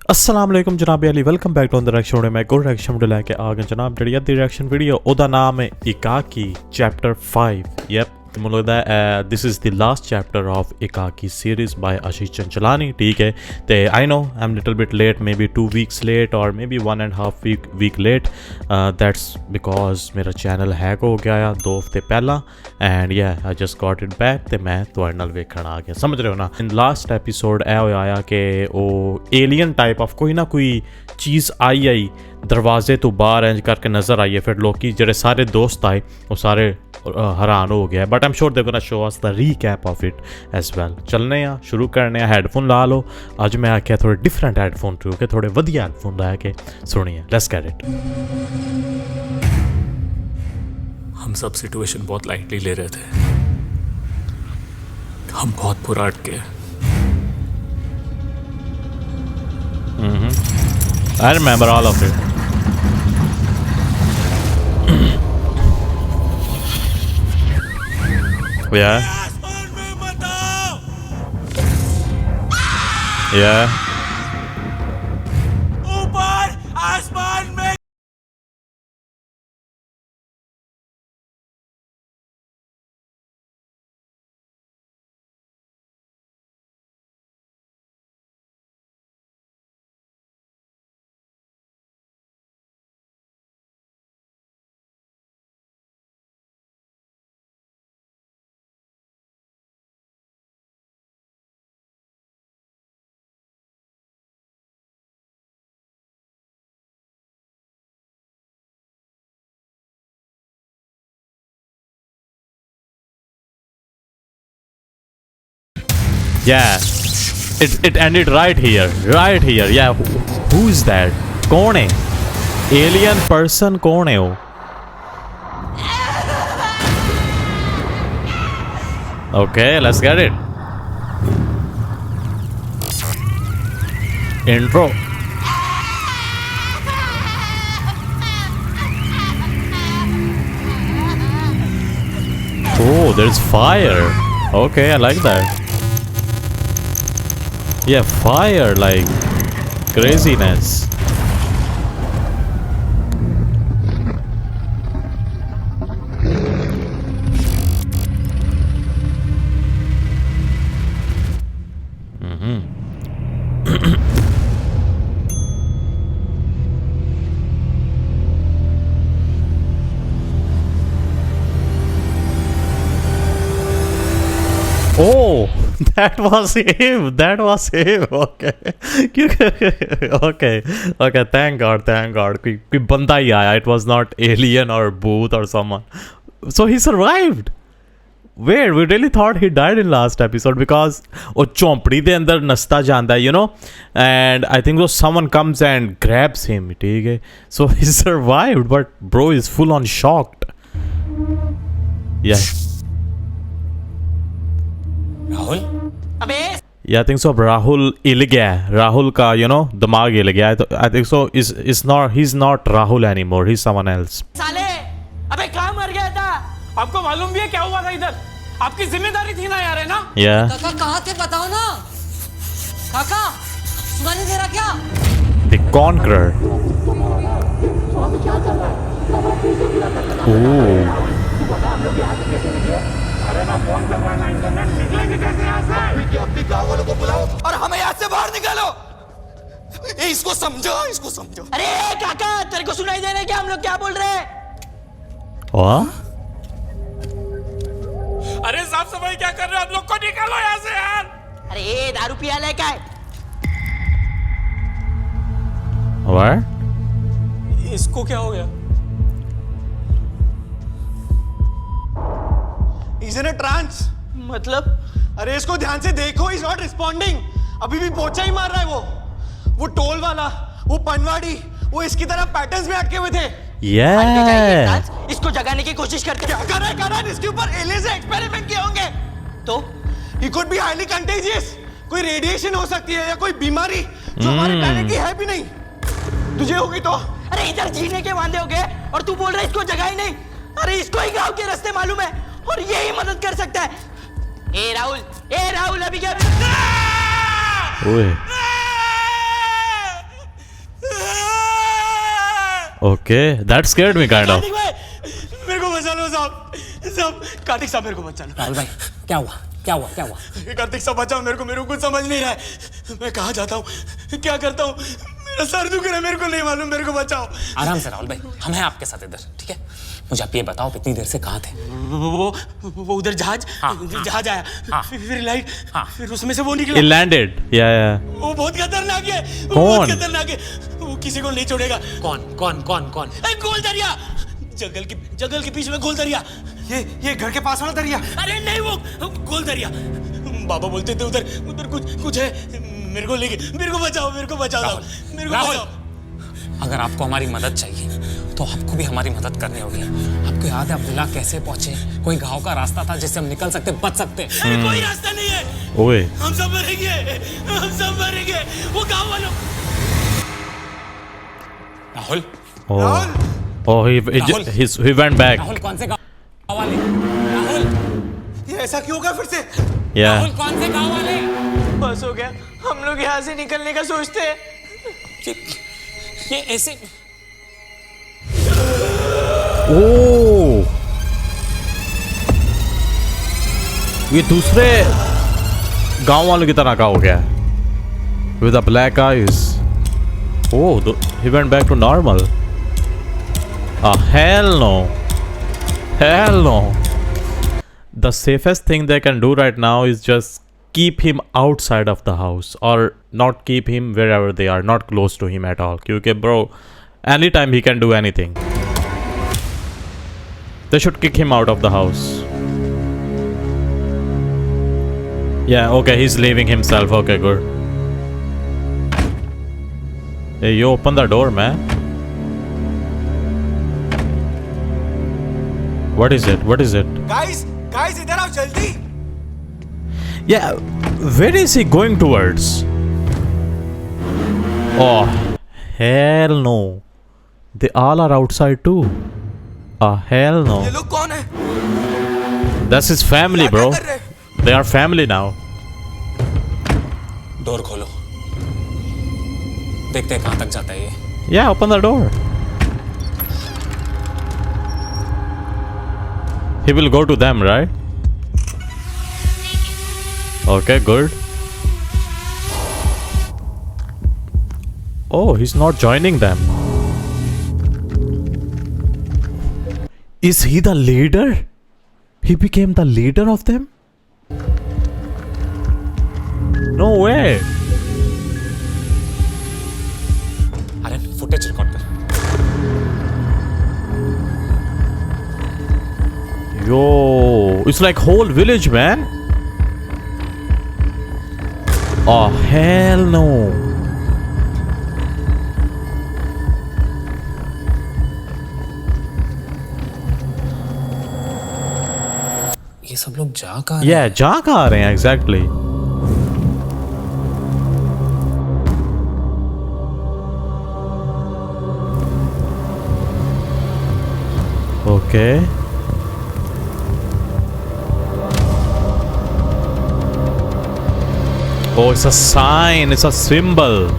अस्सलाम वालेकुम जनाब Ali welcome back to the reaction video. मैं गुड रिएक्शन वीडियो लेके आ गया जनाब। जड़ी अद्धी रिएक्शन वीडियो ओदा नाम है इकाकी चैप्टर 5। यप मुझे लगता है this is the last chapter of Ekaki series by Ashish Chanchlani. ठीक है, तो I know I am little bit late, may be 2 weeks late और may be 1.5 week late. That's because मेरा चैनल हैक हो गया 2 हफ्ते पहला एंड या I just got it back तो मैं थोड़े नाल वेखण आ गया। समझ रहे हो ना। इन लास्ट एपीसोड ए होया कि वो एलियन टाइप ऑफ कोई ना कोई चीज़ आई दरवाजे तो बाहर इंज करके नज़र आई है। फिर लोग जेडे सारे दोस्त आए वो सारे हैरान हो गया। But I am sure they gonna show us the recap of it as well. चलने आ शुरू करने आ। हेडफोन ला लो। अज मैं आख्या थोड़े डिफरेंट हेडफोन टू के थोड़े वधिया हेडफोन ला के सुनिए। Let's get it. हम सब सिचुएशन बहुत लाइटली ले रहे थे। हम बहुत बुरा अटके। I remember all of it. Yeah. Yeah. ऊपर आसमान में Yeah. It ended right here. Right here. Yeah. Who is that? कौन है? Alien person कौन है वो? Okay, let's get it. Intro. Oh, there's fire. Okay, I like that. Yeah, fire like craziness. Oh, that was him. That was him. Okay. Okay. Thank God. कोई बंदा ही आया. It was not alien or booth or someone. So he survived. Weird. We really thought he died in last episode because वो चौंपड़ी दे अंदर नस्ता जाता है, you know, and I think someone comes and grabs him. ठीक है. So he survived, but bro is full on shocked. Yeah. Rahul अबे Yeah, I think so. Rahul हिल गया है. Rahul का you know दिमाग हिल गया है. तो I think so. He's not Rahul anymore. He's someone else. साले अबे कहाँ मर गया था? आपको मालूम भी है क्या हुआ था इधर? आपकी जिम्मेदारी थी ना यार, है ना? Yeah. काका कहाँ थे बताओ ना। काका सुनाई नहीं दे रहा क्या? The Conqueror. Ooh. और हमें यहाँ से बाहर निकालो। इसको समझो। अरे काका तेरे को सुनाई दे रहा है क्या हम लोग क्या बोल रहे हैं? What? अरे साफ सफाई क्या कर रहे हो? हम लोग को निकालो यहाँ से यार। अरे दारू पिया ले क्या है? What? इसको क्या हो गया? He's in a trance. मतलब अरे इसको ध्यान से देखो, he's not responding. अभी भी पोचा ही मार रहा है वो टोल वाला, वो पनवाड़ी, वो इसकी तरह पैटर्न्स में अटके हुए थे। Yeah. इसको जगाने की कोशिश करते क्या कर रहा है? इसके ऊपर एलियन से एक्सपेरिमेंट किए होंगे। तो He could be highly contagious. कोई रेडिएशन हो सकती है या कोई बीमारी जो हमारे प्लेनेट की है भी नहीं। तुझे होगी तो? अरे इधर जीने के वादे हो गए और तू बोल रहा है इसको जगा ही नहीं। अरे इसको ही गांव के रास्ते मालूम है और यही मदद कर सकता है। ए राहुल अभी क्या? ओए Okay, that scared me kind of. Kartik भाई मेरे को बचा लो साहब साहब कार्तिक साहब मेरे को बचा लो राहुल भाई क्या हुआ क्या हुआ क्या हुआ? कार्तिक साहब बचाओ मेरे को कुछ समझ नहीं रहा है मैं कहाँ जाता हूँ क्या करता हूँ मेरा सर दुख रहा है मेरे को नहीं मालूम मेरे को बचाओ आराम से राहुल भाई, हम हैं आपके साथ इधर, ठीक है? मुझे आप ये बताओ इतनी देर से कहाँ थे? वो उधर जहाज जहाज आया फिर लाइट फिर उसमें से वो He निकला landed. Yeah. वो बहुत खतरनाक है वो कौन? बहुत खतरनाक है वो किसी को नहीं छोड़ेगा कौन कौन कौन कौन? गोल दरिया जंगल के बीच में गोल दरिया ये घर के पास वाला दरिया अरे नहीं वो गोल दरिया बाबा बोलते थे उधर कुछ है मेरे को बचाओ मेरे को बचाओ अगर आपको हमारी मदद चाहिए तो आपको भी हमारी मदद करनी होगी। आपको याद है अब्दुल्ला कैसे पहुंचे? कोई गांव का रास्ता था जिससे हम निकल सकते, बच सकते। अरे कोई रास्ता नहीं है ओए. हम सब मरेंगे वो गांव वालों Rahul Oh, he went back. Rahul कौन से गांव वाले? राहुल ये ऐसा क्यों होगा फिर से Yeah. राहुल कौन से गांव वाले? बस हो गया हम लोग यहाँ से निकलने का सोचते हैं ये ऐसे Oh. ये दूसरे गांव वालों की तरह का हो गया with the black eyes. Oh, he went back to normal. Hell no. Hell no. The safest thing they can do right now is just keep him outside of the house or not keep him wherever they are, not close to him at all. Because bro, anytime he can do anything. They should kick him out of the house. Yeah, okay, he's leaving himself. Okay, good. Hey, you open the door, man. What is it? Guys इधर आओ जल्दी Yeah, where is he going towards? Oh, hell no. They all are outside too. Hell no. ये लोग कौन है That's his family, bro. क्या कर रहे? They are family now. Door खोलो, देखते हैं कहाँ तक जाता है ये। Yeah, open the door. He will go to them, right? Okay, good. Oh, he's not joining them. Is he the leader? He became the leader of them? No way. अरे footage record कर। Yo, it's like whole village, man. Oh, hell no. ये सब लोग जा कहाँ? Yeah, जा कहाँ आ रहे हैं exactly? Okay. Oh, it's a sign. It's a symbol.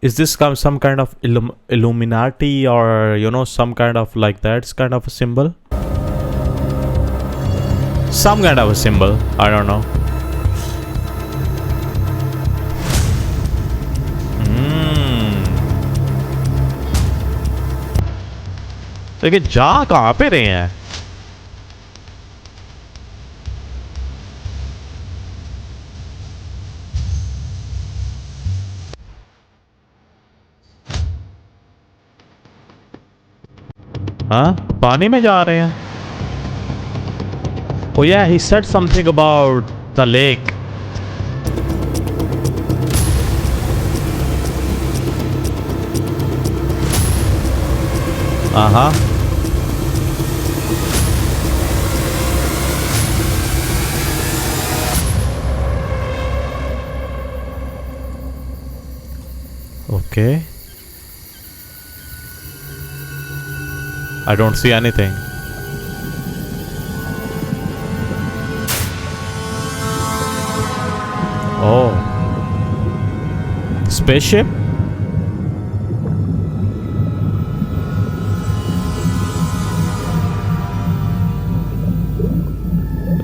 Is this some kind of Illuminati or some kind of like that? It's kind of a symbol. Some kind of a symbol. I don't know. तो ये जा कहाँ पे रहे हैं? हाँ, पानी में जा रहे हैं। Oh yeah, he said something about the lake. Okay. I don't see anything. Oh. Spaceship?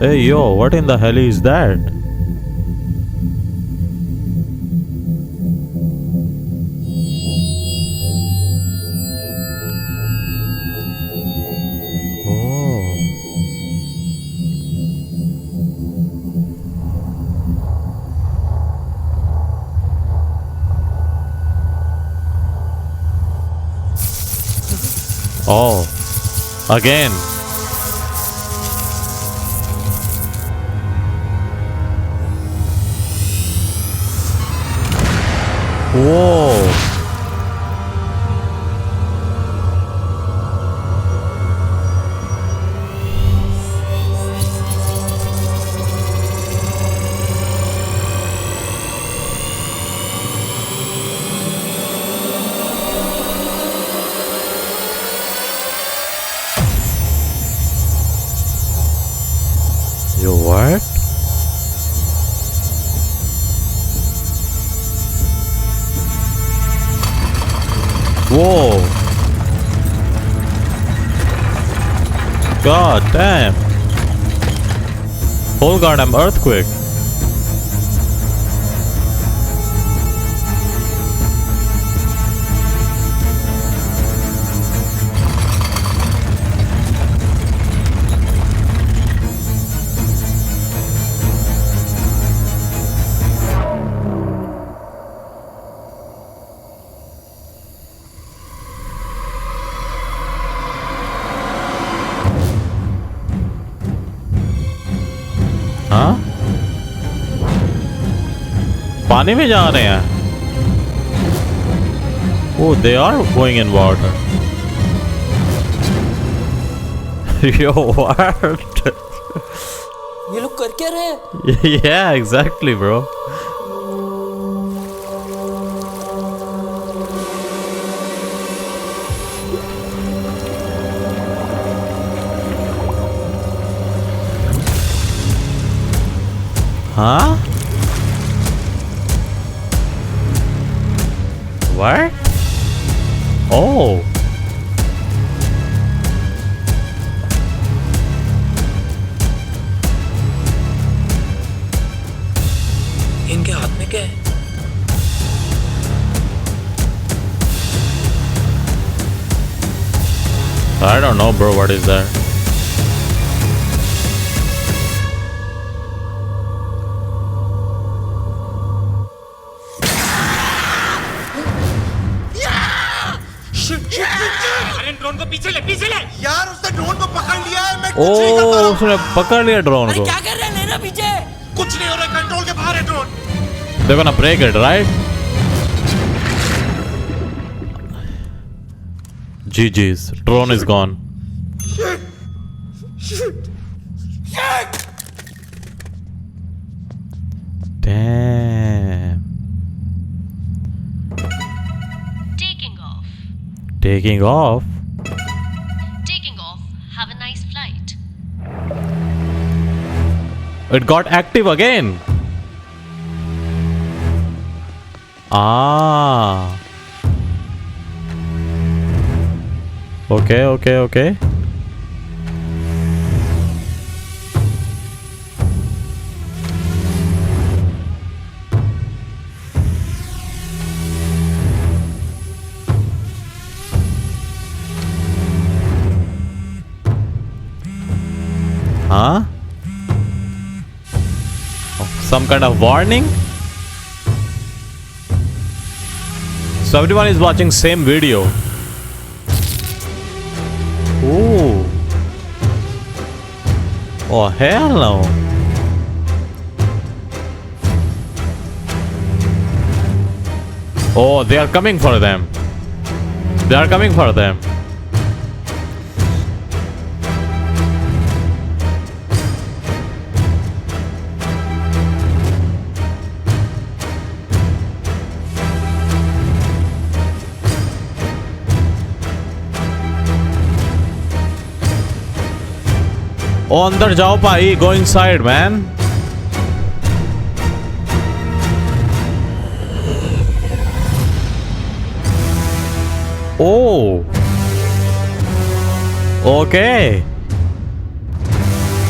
Hey yo, what in the hell is that? Oh. Oh, again. Whoa. Yo, what? Whoa. God damn. Whole goddamn earthquake. हाँ? पानी में जा रहे हैं? Oh, they are going in water. Yo, what? ये लोग कर क्या रहे हैं? Yeah, exactly, bro. Huh? What? Oh. इनके हाथ में क्या है? I don't know, bro. What is that? अरे ड्रोन को पीछे ले यार, उसने ड्रोन को पकड़ लिया है। मैं कुछ नहीं कर पा रहा Oh, उसने पकड़ लिया ड्रोन अरे को. क्या कर रहे हैं? लेना पीछे। कुछ नहीं हो रहा, कंट्रोल के बाहर है drone. They're gonna break it, right? GG's. Drone is gone. Damn. Taking off. Taking off. Taking off. Have a nice flight. It got active again. Ah. Okay, okay, okay. Huh? Oh, some kind of warning? So everyone is watching same video. Ooh. Oh hell no. Oh, they are coming for them. They are coming for them. ओ अंदर जाओ भाई, go inside man. Oh. Okay.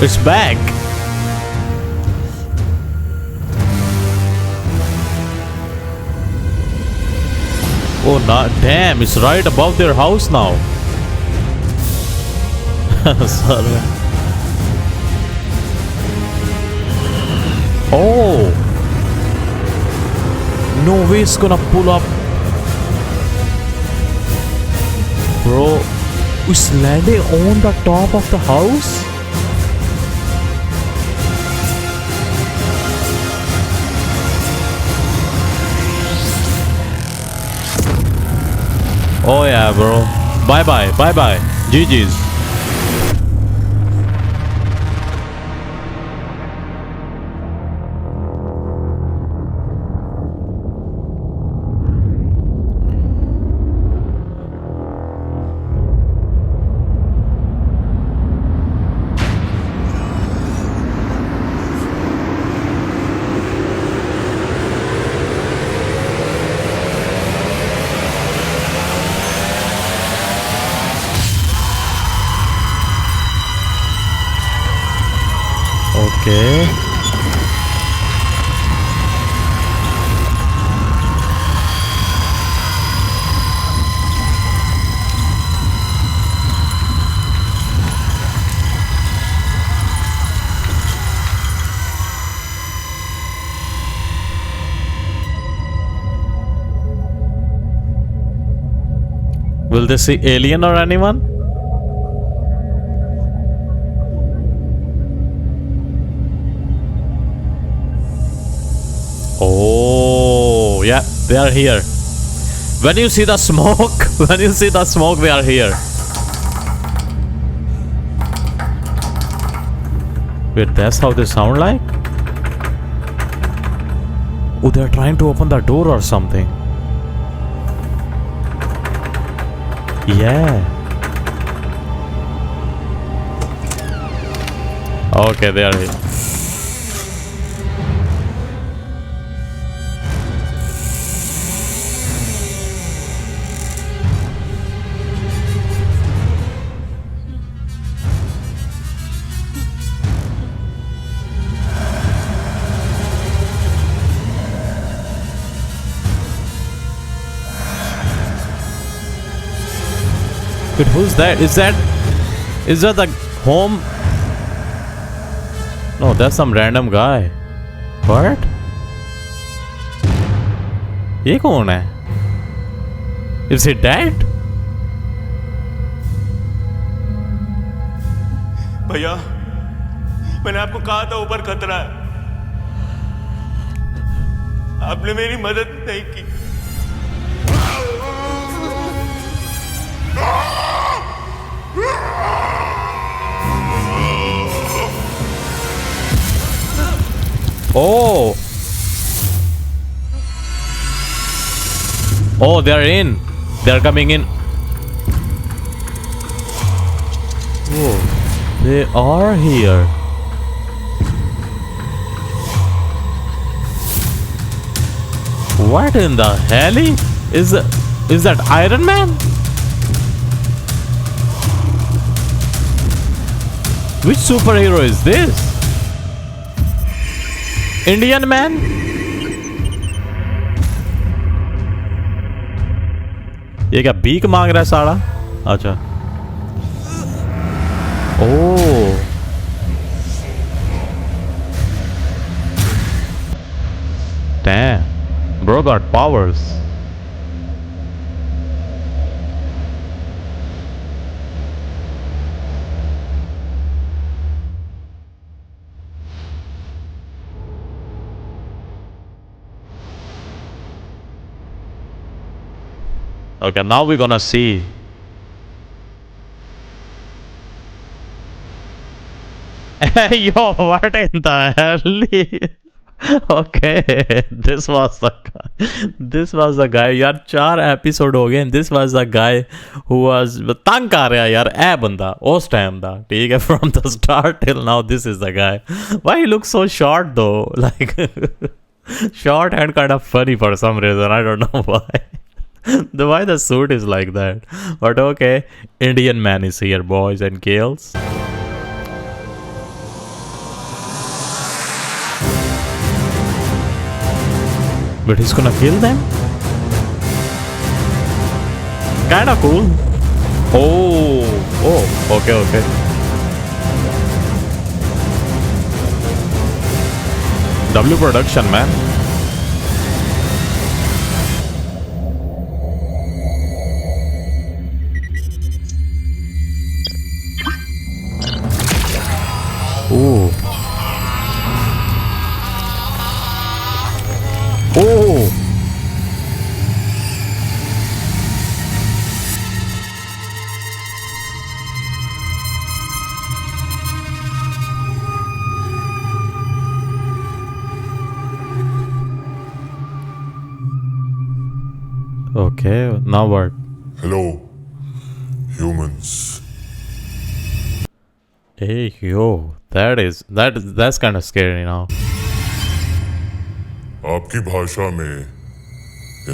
It's back. Oh, damn, it's right above their house now. Sorry. Oh. No way it's gonna pull up. Bro, it's landing on the top of the house? Oh yeah, bro. Bye bye, bye bye. GG's. Okay. Will they see alien or anyone? Oh, yeah, they are here. When you see the smoke, when you see the smoke, they are here. Wait, that's how they sound like? Oh, they're trying to open the door or something. Yeah. Okay, they are here. But who's that? Is that the home? No, that's some random guy. What? ये कौन है? Is he dead? भैया, मैंने आपको कहा था ऊपर खतरा है। आपने मेरी मदद नहीं की। Oh. Oh, they're in. They're coming in. Oh, they are here. What in the hell is that Iron Man? Which superhero is this? Indian man? ये क्या भीख मांग रहा है साला? अच्छा। ओह। Damn, bro got powers. Okay, now we're gonna see. Yo, what in the hell? Okay, this was the guy. This was the guy. यार 4 episode हो गए. This was the guy who was तंग कर रहा है यार ए बंदा उस टाइम दा. ठीक है, from the start till now this is the guy. Why he looks so short though? Like short and kind of funny for some reason. I don't know why. Why the suit is like that. But okay, Indian man is here, boys and girls. But he's gonna kill them? Kinda cool. Oh, okay. W production, man. Oh. Okay, now what? Hello, humans. Hey, yo, that's kind of scary now. आपकी भाषा में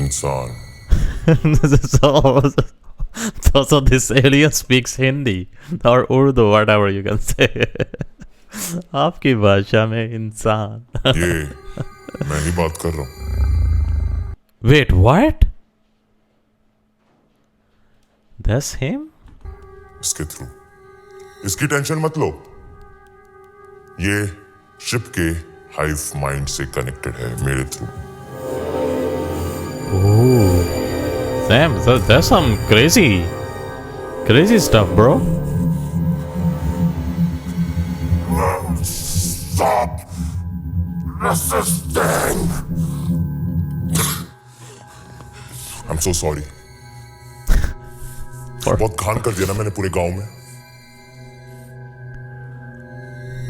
इंसान so this alien speaks Hindi or Urdu, whatever you can say. आपकी भाषा में इंसान. ये मैं ही बात कर रहा हूँ. Wait, what? That's him? इसके थ्रू. इसकी टेंशन मत लो. ये शिप के हाइव माइंड से कनेक्टेड है मेरे through. Damn, that's some crazy stuff, bro. Stop resisting. I'm so sorry. बहुत घान कर दिया ना मैंने पूरे गांव में.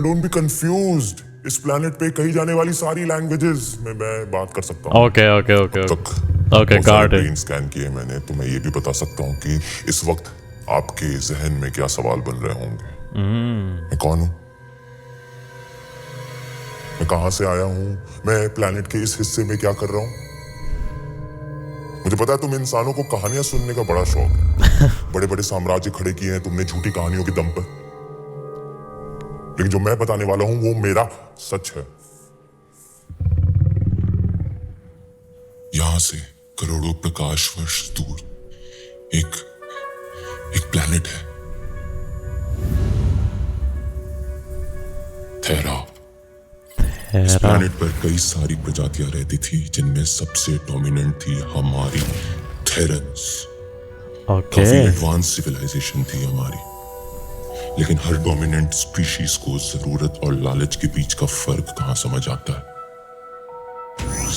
Don't be confused. इस planet पे कही जाने वाली सारी लैंग्वेजेस में मैं बात कर सकता हूँ. Okay, got it. स्कैन किए मैंने, तो मैं ये भी बता सकता हूँ कि इस वक्त आपके जहन में क्या सवाल बन रहे होंगे. मैं कौन हूँ? मैं कहाँ से आया हूँ? मैं प्लैनेट के इस हिस्से में क्या कर रहा हूँ? मुझे पता है तुम इंसानों को कहानियां सुनने का बड़ा शौक है. बड़े बड़े साम्राज्य खड़े किए हैं तुमने झूठी कहानियों के दम पर. लेकिन जो मैं बताने वाला हूं वो मेरा सच है. यहां से करोड़ों प्रकाश वर्ष दूर एक प्लैनेट है. थेरा. इस प्लैनेट पर कई सारी प्रजातियां रहती थी जिनमें सबसे डोमिनेंट थी हमारी थेरन्स. काफी एडवांस सिविलाइजेशन थी हमारी. लेकिन हर डोमिनेंट स्पीशीज को जरूरत और लालच के बीच का फर्क कहां समझ आता है.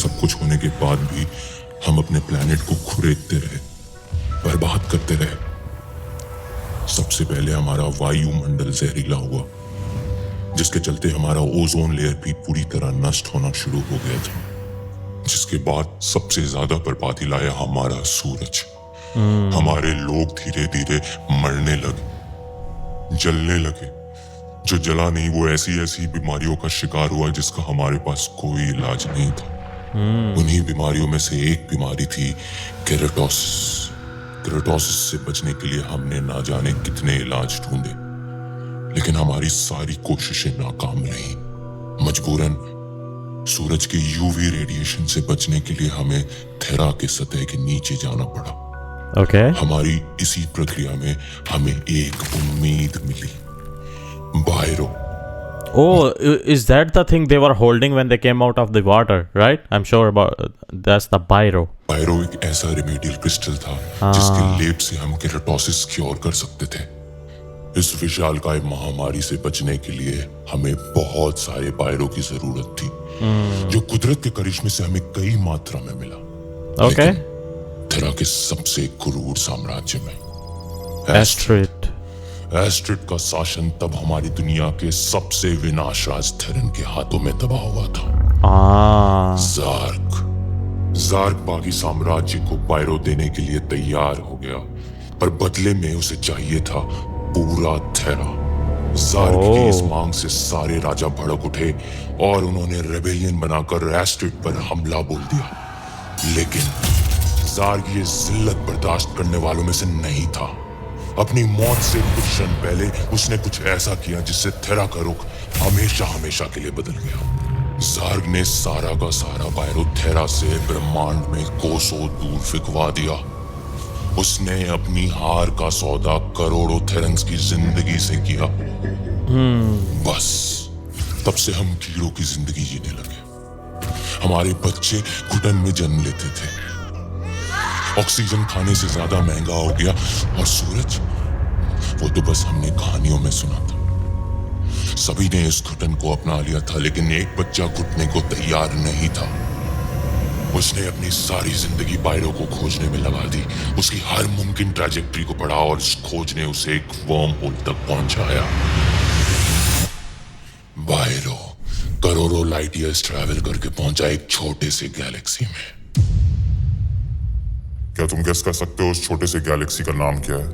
सब कुछ होने के बाद भी हम अपने प्लैनेट को खुरेदते रहे, बर्बाद करते रहे. सबसे पहले हमारा वायुमंडल जहरीला हुआ, जिसके चलते हमारा ओजोन लेयर भी पूरी तरह नष्ट होना शुरू हो गया था. जिसके बाद सबसे ज्यादा बर्बादी लाया हमारा सूरज. हमारे लोग धीरे धीरे मरने लगे, जलने लगे. जो जला नहीं वो ऐसी बीमारियों का शिकार हुआ जिसका हमारे पास कोई इलाज नहीं था. उन्हीं बीमारियों में से एक बीमारी थी केराटोसिस. केराटोसिस से बचने के लिए हमने ना जाने कितने इलाज ढूंढे, लेकिन हमारी सारी कोशिशें नाकाम रहीं. मजबूरन सूरज के यूवी रेडिएशन से बचने के लिए हमें थेरा के सतह के नीचे जाना पड़ा. हमारी इसी प्रक्रिया में हमें एक उम्मीद मिली. बायरो. Oh, is that the thing they were holding when they came out of the water, right? I'm sure about that's the Bairo. बायरो एक ऐसा रेमेडियल क्रिस्टल था जिसके लेप से हम केराटोसिस क्योर कर सकते थे. इस विशालकाय महामारी से बचने के लिए हमें बहुत सारे बायरो की जरूरत थी, जो कुदरत के करिश्मे से हमें कई मात्रा में मिला. थेरा के सबसे क्रूर साम्राज्य में एस्ट्रिड का शासन तब हमारी दुनिया के सबसे विनाशराज थेरन के हाथों में दबा हुआ था. ज़ार्क बाकी साम्राज्य को बायरो देने के लिए तैयार हो गया, पर बदले में उसे चाहिए था पूरा थेरा. ज़ार्क की इस मांग से सारे राजा भड़क उठे और उन्होंने रेबेलियन बनाकर एस्ट्रिड पर हमला बोल दिया. लेकिन ज़ार्क ये जिल्लत बर्दाश्त करने वालों में से नहीं था. अपनी मौत से कुछ क्षण पहले उसने कुछ ऐसा किया जिससे थेरा का रुख हमेशा के लिए बदल गया. ज़ार्क ने सारा का सारा बायरो थेरा से ब्रह्मांड में कोसों दूर फेंकवा दिया. उसने अपनी हार का सौदा करोड़ों थेरेंस की जिंदगी से किया। बस तब से हम कीड़ों की जिंदगी जीने लगे। हमारे बच्चे घुटन में जन्म लेते थे, ऑक्सीजन खाने से ज्यादा महंगा हो गया, और सूरज, वो तो बस हमने कहानियों में सुना था। सभी ने इस घुटन को अपना लिया था, लेकिन एक बच्चा घुटने को तैयार नहीं था। उसने अपनी सारी जिंदगी बायरो को खोजने में लगा दी। उसकी हर मुमकिन ट्रैजेक्टरी को पढ़ा और इस खोज ने उसे एक वर्म होल तक पहुंचाया। बायरो करोड़ों लाइट ईयर्स ट्रैवल करके पहुंचा एक छोटे से गैलेक्सी में। क्या तुम गेस कर सकते हो उस छोटे से गैलेक्सी का नाम क्या है?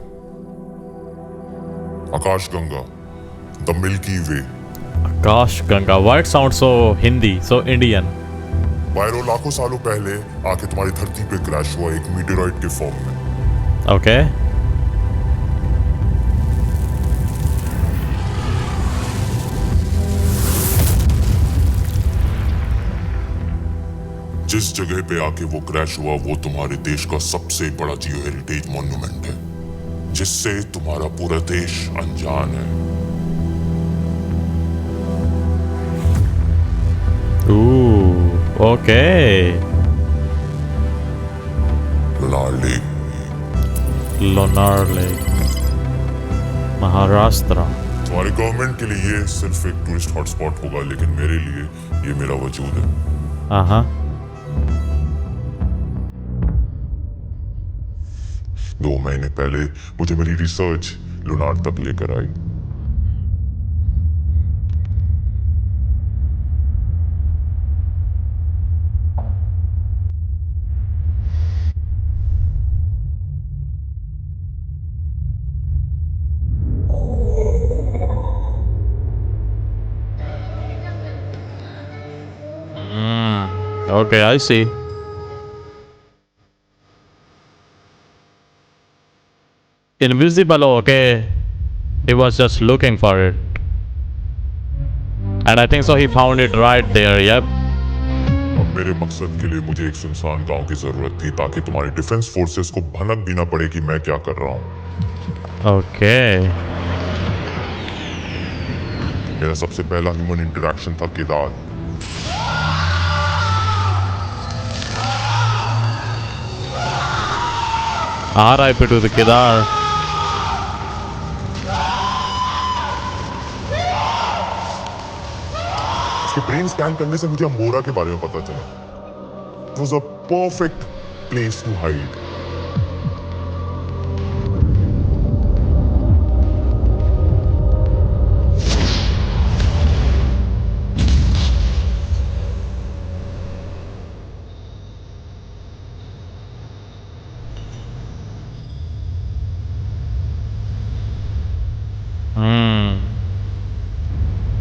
आकाशगंगा, द मिल्की वे। आकाशगंगा, what sound so Hindi, so Indian. बायरो लाखों सालों पहले आके तुम्हारी धरती पे क्रैश हुआ एक मीटेरॉइड के फॉर्म में। ओके। जिस जगह पे आके वो क्रैश हुआ वो तुम्हारे देश का सबसे बड़ा जियो हेरिटेज मॉन्यूमेंट है, जिससे तुम्हारा पूरा देश अनजान है। ओके। लोनार लेक, महाराष्ट्र। तुम्हारी गवर्नमेंट के लिए ये सिर्फ एक टूरिस्ट हॉटस्पॉट होगा, लेकिन मेरे लिए ये मेरा वजूद है। हाँ। 2 महीने पहले मुझे मेरी रिसर्च लुनार तक लेकर आई। Okay, I see. Invisible, okay. He was just looking for it. And I think so he found it right there, yep. अब मेरे मकसद के लिए मुझे एक सुनसान गांव की जरूरत थी, ताकि तुम्हारी डिफेंस फोर्सेस को भनक भी ना पड़े कि मैं क्या कर रहा हूँ। Okay. मेरा सबसे पहला ह्यूमन इंटरेक्शन था Kedar. R.I.P. to the Kedar. उसके ब्रेन स्कैन करने से मुझे अम्बोरा के बारे में पता चला। It was a perfect place to hide.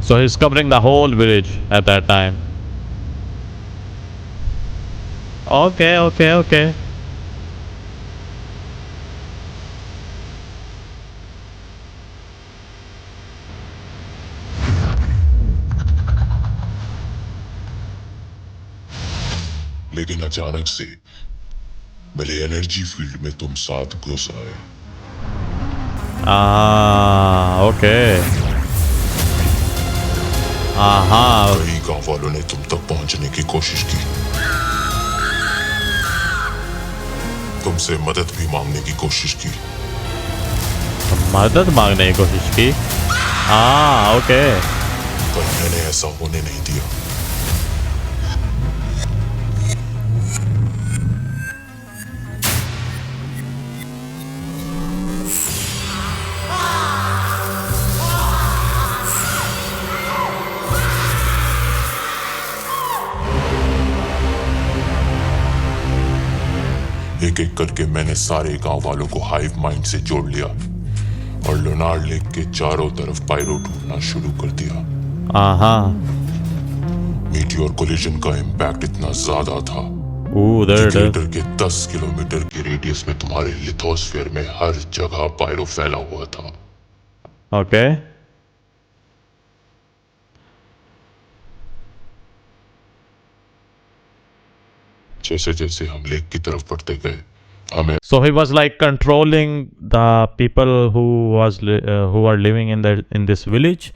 So he's covering the whole village at that time. Okay. लेकिन अचानक से मेरे एनर्जी फील्ड में तुम साथ घुस आए। Okay. कई गांव वालों ने तुम तक पहुंचने की कोशिश की, तुमसे मदद भी मांगने की कोशिश की। मदद मांगने की कोशिश की? ओके। पर मैंने ऐसा होने नहीं दिया। एक एक करके मैंने सारे गांव वालों को हाइव माइंड से जोड़ लिया और लोनार लेक के चारों तरफ पायरो ढूंढना शुरू कर दिया। मीटियोर कोलिजन का इम्पैक्ट इतना ज्यादा था इक्वेटर के 10 किलोमीटर के रेडियस में तुम्हारे लिथोस्फीयर में हर जगह पायरो फैला हुआ था। ओके। जैसे जैसे हम लेक की तरफ बढ़ते गए, हमें So he was like controlling the people who were living in this village.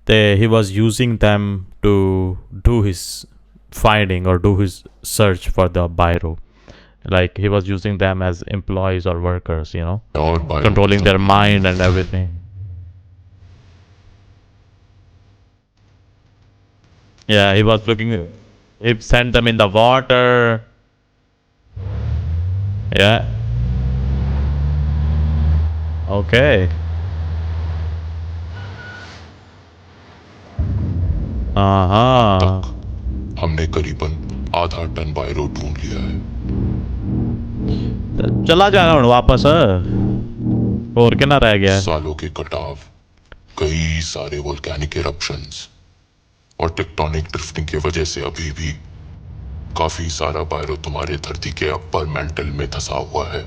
He was using them to do his finding or do his search for the Bairo. Like he was using them as employees or workers, you know, और bio controlling their mind and everything. Yeah, he was looking. He sent them in the water. Yeah. Okay. तक हमने करीबन आधा ton बायरो ढूंढ लिया है। चला जाना हुण वापस और कितना रह गया है? सालों के कटाव, कई सारे वोल्केनिक इरप्शंस और टेक्टोनिक ड्रिफ्टिंग की वजह से अभी भी काफी सारा बायरो तुम्हारे धरती के अपर मेंटल में धंसा हुआ है।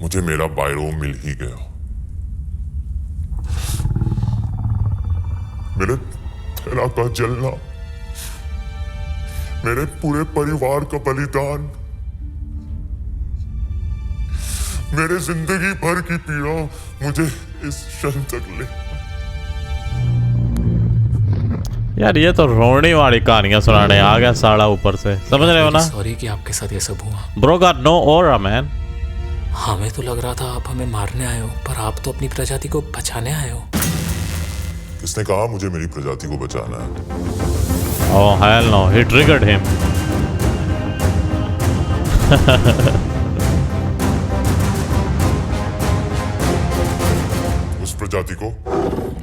मुझे मेरा बायरो मिल ही गया। मेरे थैला का जलना, मेरे पूरे परिवार का बलिदान, मेरे जिंदगी भर की पीड़ा मुझे इस क्षण तक ले। यार ये तो रोने वाली कहानियां सुनाने आ गया साला ऊपर से, समझ रहे हो ना? सॉरी कि आपके साथ ये सब हुआ। Bro got no aura man. हमें तो लग रहा था आप हमें मारने आए हो, पर आप तो अपनी प्रजाति को बचाने आए हो। किसने कहा मुझे मेरी प्रजाति को बचाना है? Oh hell no, he triggered him. उस प्रजाति को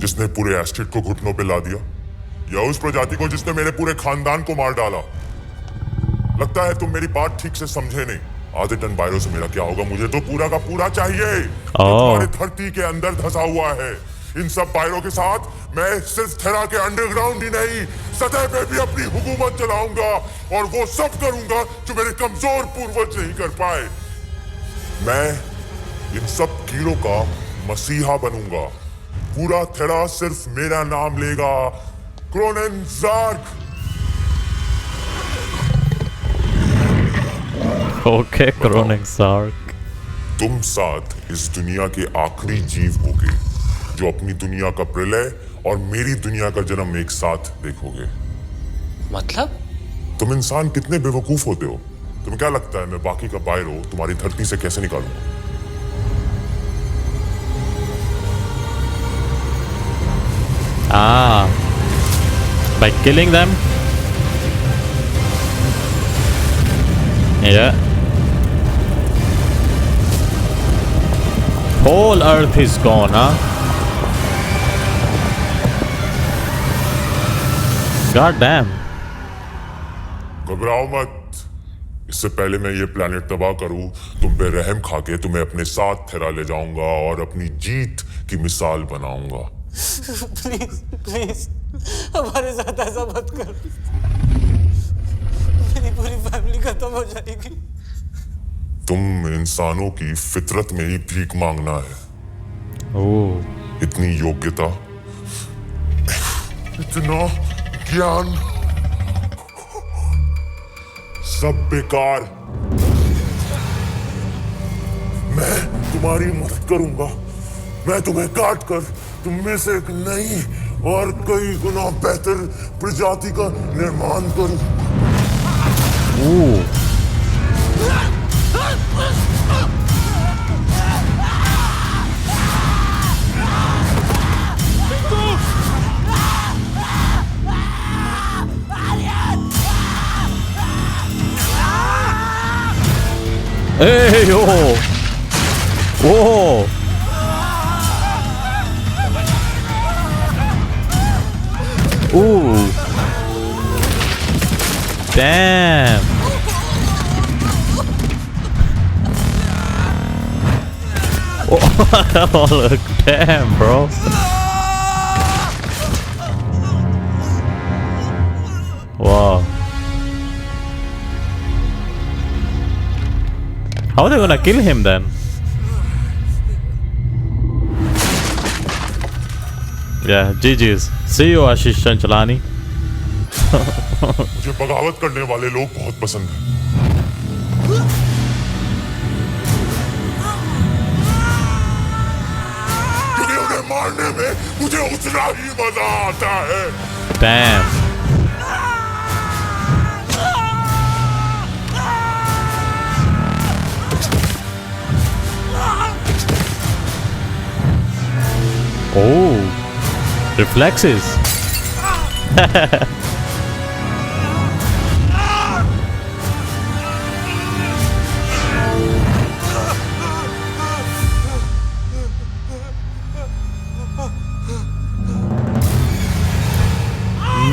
जिसने पूरे एस्टेट को घुटनों पे ला दिया, या उस प्रजाति को जिसने मेरे पूरे खानदान को मार डाला? लगता है तुम मेरी बात ठीक से समझे नहीं। आधे टन बायरो से मेरा क्या होगा? मुझे तो पूरा का पूरा चाहिए जो तुम्हारे धरती के अंदर धंसा हुआ है। इन सब बायरों के साथ मैं सिर्फ थेरा के अंडरग्राउंड ही नहीं, सतह पे भी अपनी हुकूमत चलाऊंगा और वो सब करूंगा जो मेरे कमजोर पूर्वज नहीं कर पाए। मैं इन सब कीड़ों का मसीहा बनूंगा। पूरा थेरा सिर्फ मेरा नाम लेगा, क्रोनेनज़ार्क। Okay, क्रोनेनज़ार्क। तुम साथ इस दुनिया के आखिरी जीव होगे जो अपनी दुनिया का प्रलय और मेरी दुनिया का जन्म एक साथ देखोगे। मतलब? तुम इंसान कितने बेवकूफ होते हो? तुम्हें क्या लगता है मैं बाकी का बायरो तुम्हारी धरती से कैसे निकालूंगा? By killing them? Yeah. Whole earth is gone, huh? God damn. घबराओ मत। इससे पहले मैं ये प्लेनेट तबाह करूं, तुम पे रहम खाके तुम्हें अपने साथ थेरा ले जाऊंगा और अपनी जीत की मिसाल बनाऊंगा। प्लीज प्लीज हमारे साथ ऐसा मत कर। मेरी पूरी फैमिली खत्म हो जाएगी। तुम इंसानों की फितरत में ही भीख मांगना है। इतनी योग्यता, इतना ज्ञान, सब बेकार। मैं तुम्हारी मदद करूंगा। मैं तुम्हें काट कर तुम में से एक नई और कई गुना बेहतर प्रजाति का निर्माण करूं। Hey yo! Whoa! Ooh! Damn! Oh, look, damn, bro! Wow! How are they gonna kill him then? Yeah, GG's. See you, Ashish Chanchalani. मुझे बगावत करने वाले लोग बहुत पसंद हैं। क्योंकि उन्हें मारने में मुझे उतना ही मजा आता है। Damn. Oh, reflexes.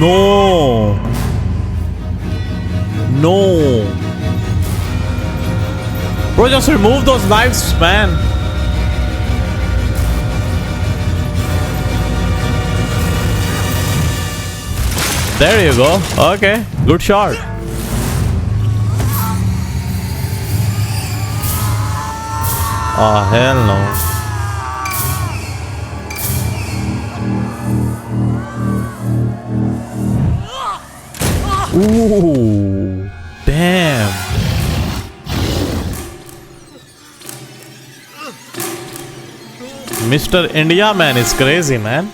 No. No. Bro, just remove those knives, man. There you go. Okay, good shot. Oh, hell no. Ooh, damn. Mr. India Man is crazy, man.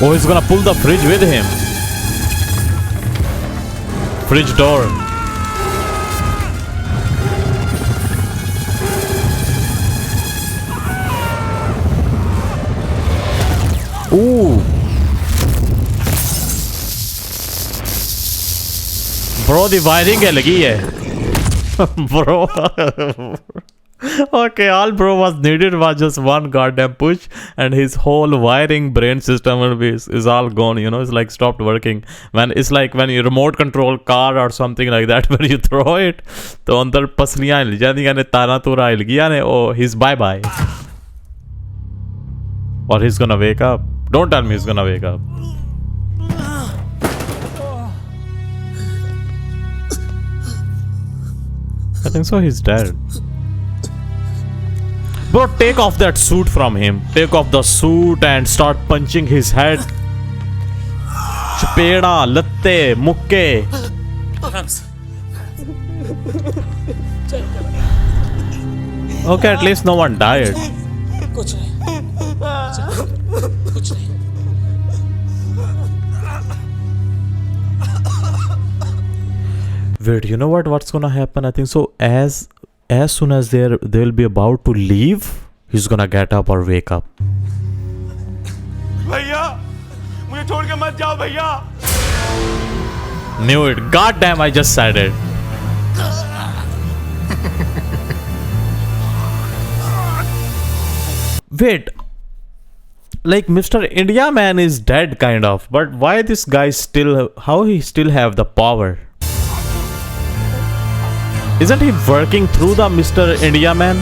Oh, he's gonna pull the fridge with him. Fridge door. Ooh. Bro, the wiring है लगी है. Bro. Okay, all bro was needed was just one goddamn push, and his whole wiring brain system is all gone. You know, it's like stopped working. When it's like when you remote control car or something like that, when you throw it, तो अंदर पसलियां हिल जाती ने तारा तूरा हिल गया ने. Oh, he's bye bye. Or he's gonna wake up. Don't tell me he's gonna wake up. I think so. He's dead. Bro, take off that suit from him. Take off the suit and start punching his head. Chapeda, latte, mukke. Okay, at least no one died. कुछ नहीं कुछ नहीं Wait, you know what's gonna happen? I think so. As soon as they'll be about to leave, he's gonna get up or wake up. भैया मुझे छोड़ के मत जाओ भैया। Knew it. God damn, I just said it. Wait. Like Mr. India Man is dead kind of, but why this guy how he still have the power? Isn't he working through the Mr. India Man?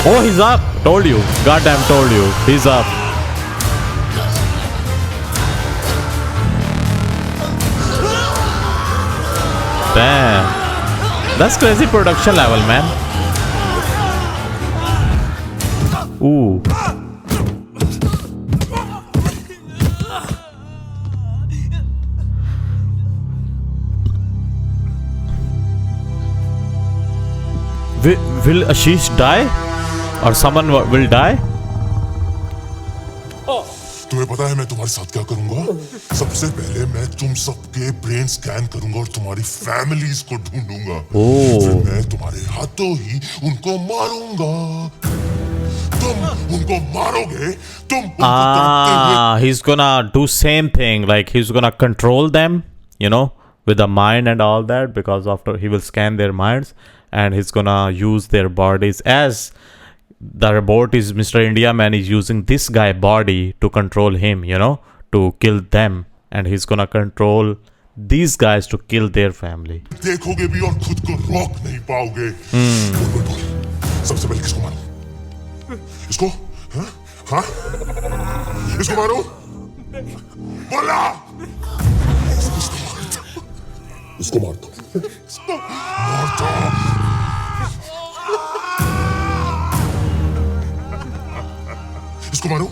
Oh, he's up. Told you. Goddamn told you. He's up. Damn. That's crazy production level, man. Ooh. Will Ashish die? Or someone will die? तुम्हें पता है मैं तुम्हारे साथ क्या करूंगा? सबसे पहले मैं तुम सबके ब्रेन स्कैन करूंगा और तुम्हारी फैमिलीज को ढूंढूंगा। फिर मैं तुम्हारे हाथों ही उनको मारूंगा। तुम उनको मारोगे, तुम उनको तड़पते हुए। He's gonna do same thing, like he's gonna control them, you know, with the mind and all that, because after he will scan their minds and he's gonna use their bodies as the robot is Mr. India Man is using this guy body to control him, you know, to kill them, and he's gonna control these guys to kill their family. देखोगे भी और खुद को रोक नहीं पाओगे। बोल। सबसे पहले किसको मारूं? इसको? हाँ? हाँ? इसको मारो? बोला! इसको मार दो। मार दो। इसको मारो।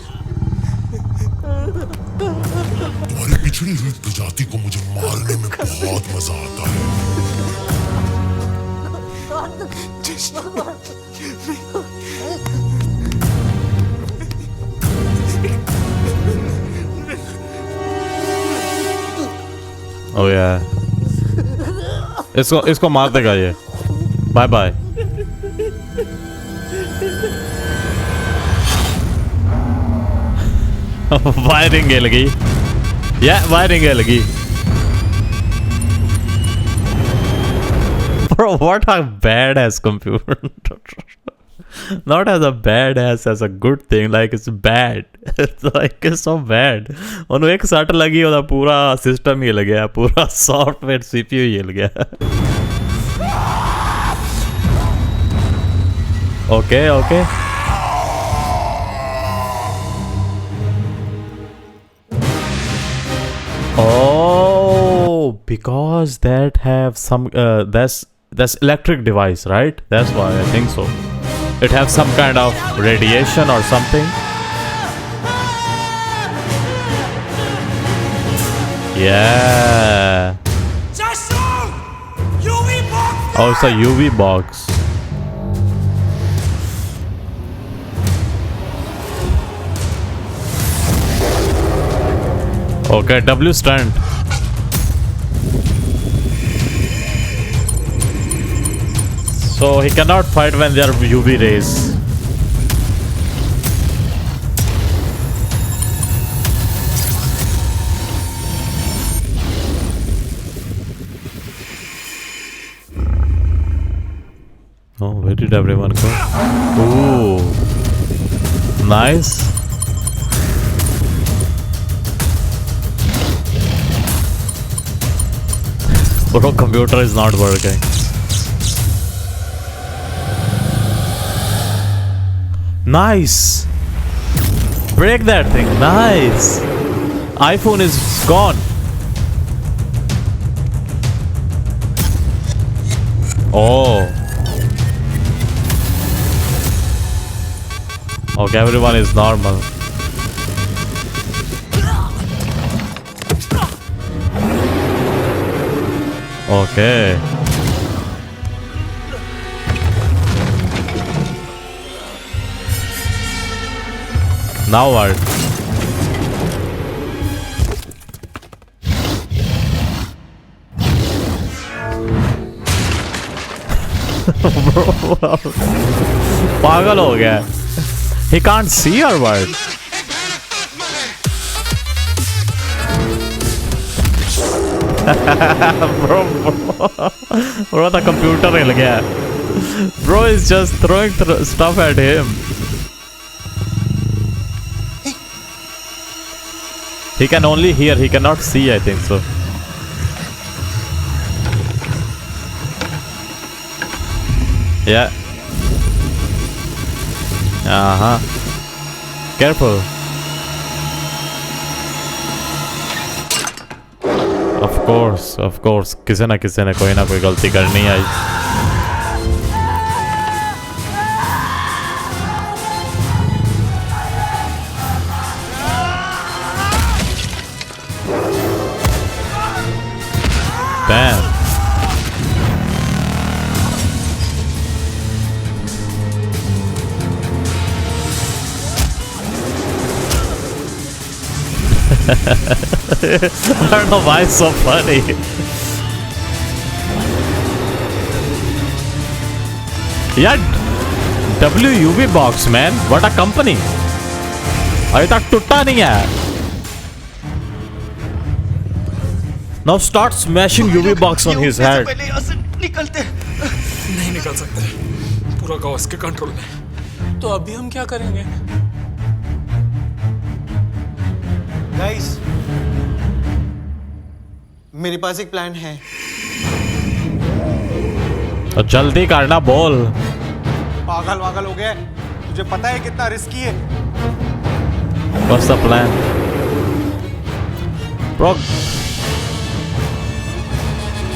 तुम्हारी पिछड़ी हुई प्रजाति को मुझे मारने में बहुत मजा आता है। Oh yeah. इसको मार देगा ये। Bye bye. वायरिंग है लगी। वायरिंग है लगी। Bro, what a badass computer. Not as a badass as a good thing, like it's bad. It's like it's so bad. ਉਹਨੂੰ ਇੱਕ ਸੱਟ ਲੱਗੀ ਉਹਦਾ ਪੂਰਾ ਸਿਸਟਮ ਹੀ ਹਿਲ ਗਿਆ, ਪੂਰਾ ਸੌਫਟਵੇਅਰ CPU ਹੀ ਹਿਲ ਗਿਆ। Okay, okay. Oh, because that have some that's electric device, right? That's why I think so. It have some kind of radiation or something. Yeah. Oh, it's a UV box. Okay, W stunt. So he cannot fight when there are UV rays. Oh, where did everyone go? Ooh, nice. Bro, computer is not working. Nice. Break that thing. Nice. iPhone is gone. Oh. Okay, everyone is normal. Okay. Now what? पागल हो गया। He can't see or what? bro, the computer हिल गया। Bro is just throwing stuff at him. He can only hear, he cannot see, I think so. Yeah. Careful. Of course. किसी ना कोई ना कोई गलती करनी आई। Damn. I don't know why it's so funny. Yeah, WUV box, man. What a company. अभी तक टूटा नहीं है. Now start smashing UV box on his head. नहीं निकल सकते, पूरा गांव इसके कंट्रोल में। तो अभी हम क्या करेंगे? गाइस, मेरे पास एक प्लान है। तो जल्दी करना, बोल। पागल हो गया? तुझे पता है कितना रिस्की है? What's the plan? Bro,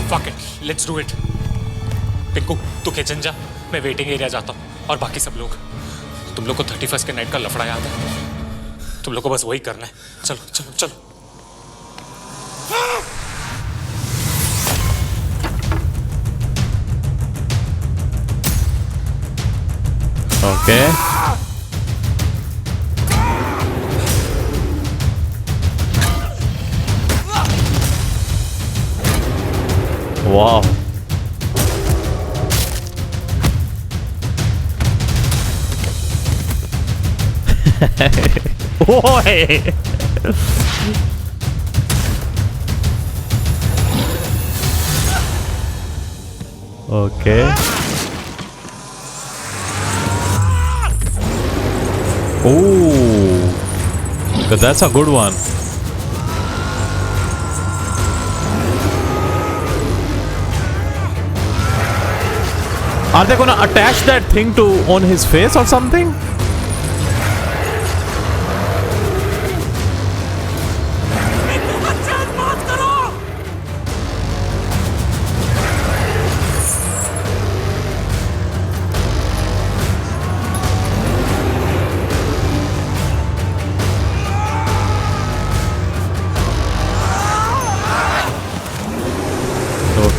Fuck it, let's do it. Pinku तू किचन जा, मैं वेटिंग एरिया जाता हूँ और बाकी सब लोग, तुम लोग को 31st के नाइट का लफड़ा याद है? तुम लोग को बस वही करना है. चलो चलो चलो. okay. Wow. Oi! Okay. Oh, that's a good one. Are they gonna attach that thing to on his face or something?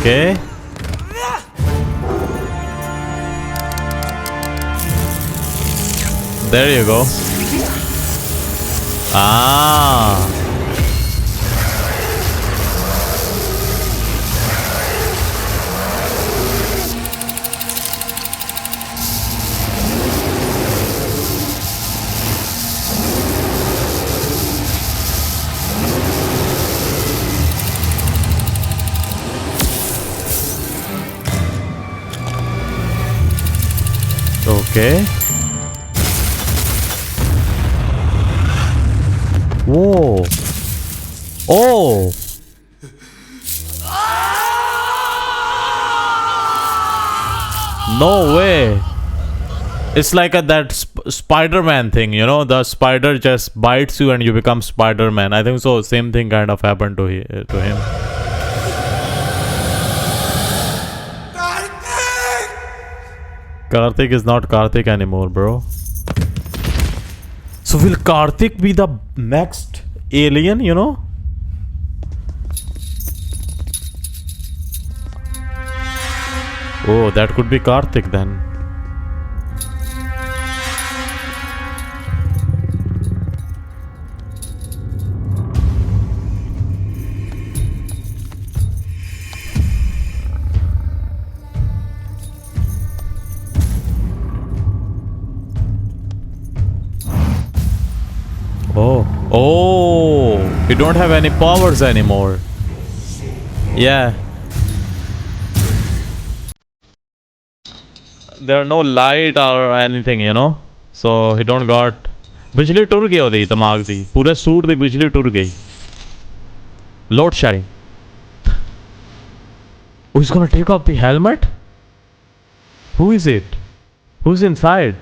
Okay. There you go. Ah. Okay. Whoa. Oh. No way. It's like that Spider-Man thing, you know, the spider just bites you and you become Spider-Man. I think so. Same thing kind of happened to him. Karthik is not Karthik anymore, bro. So will Karthik be the next alien, you know? Oh, that could be Karthik then. Oh, you don't have any powers anymore. Yeah. There are no light or anything, you know. So he don't got. बिजली टुर गई ओदी दिमाग दी पूरे suit दी बिजली टुर गई. Load shedding. Who's gonna take off the helmet? Who is it? Who's inside?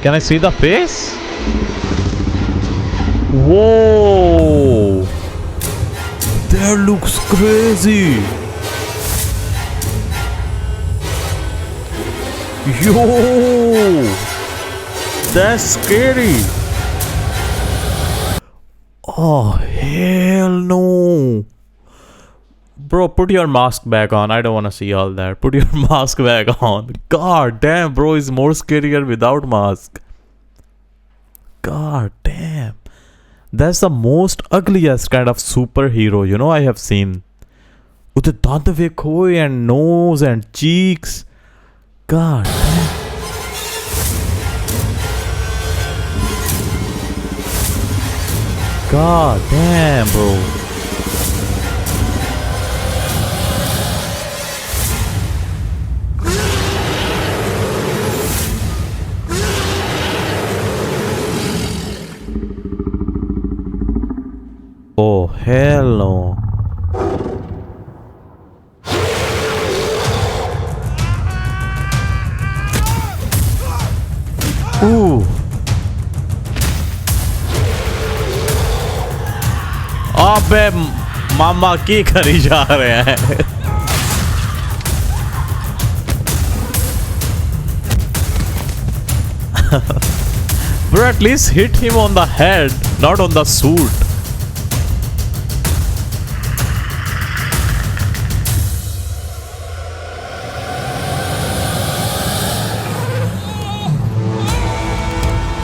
Can I see the face? Whoa! That looks crazy! Yo! That's scary! Oh, hell no! Bro, put your mask back on. I don't want to see all that. Put your mask back on. God damn, bro, is more scarier without mask. God damn. That's the most ugliest kind of superhero, you know, I have seen. With the dant vekho and nose and cheeks. God damn. God damn, bro. Oh, hell no. अबे मामा की करी जा रहे हैं? Bro, at least hit him on the head, not on the suit.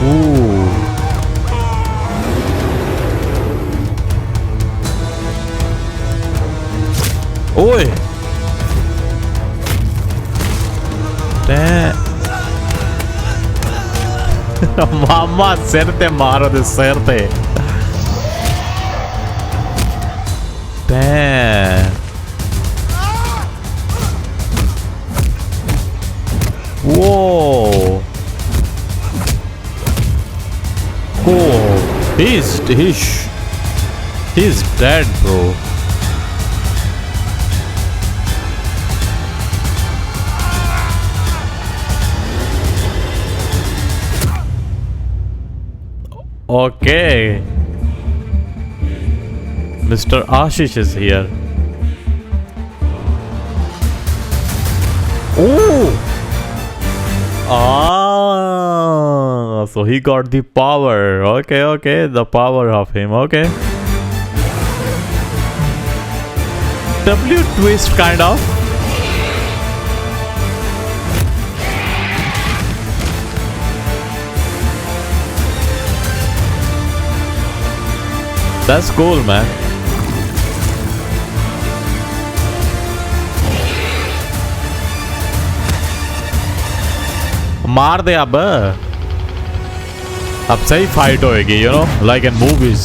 Ooh. Oi. Damn. Mama ਸਿਰ ਤੇ ਮਾਰ ਦੇ ਸਿਰ ਤੇ। Damn. Whoa. Oh, he's dead, bro. Okay. Mr. Ashish is here. Oh! Ah, so he got the power. Okay, the power of him. Okay. W twist, kind of. That's cool, man. मार दे अब सही fight होएगी, you know, like in movies.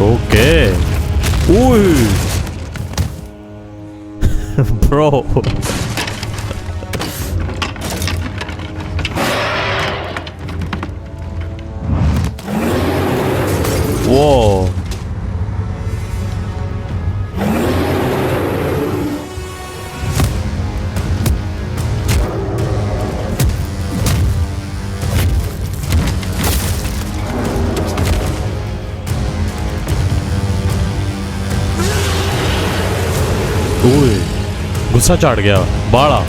Okay. Ooh. Bro. Whoa. ओए गुस्सा चढ़ गया बाड़ा।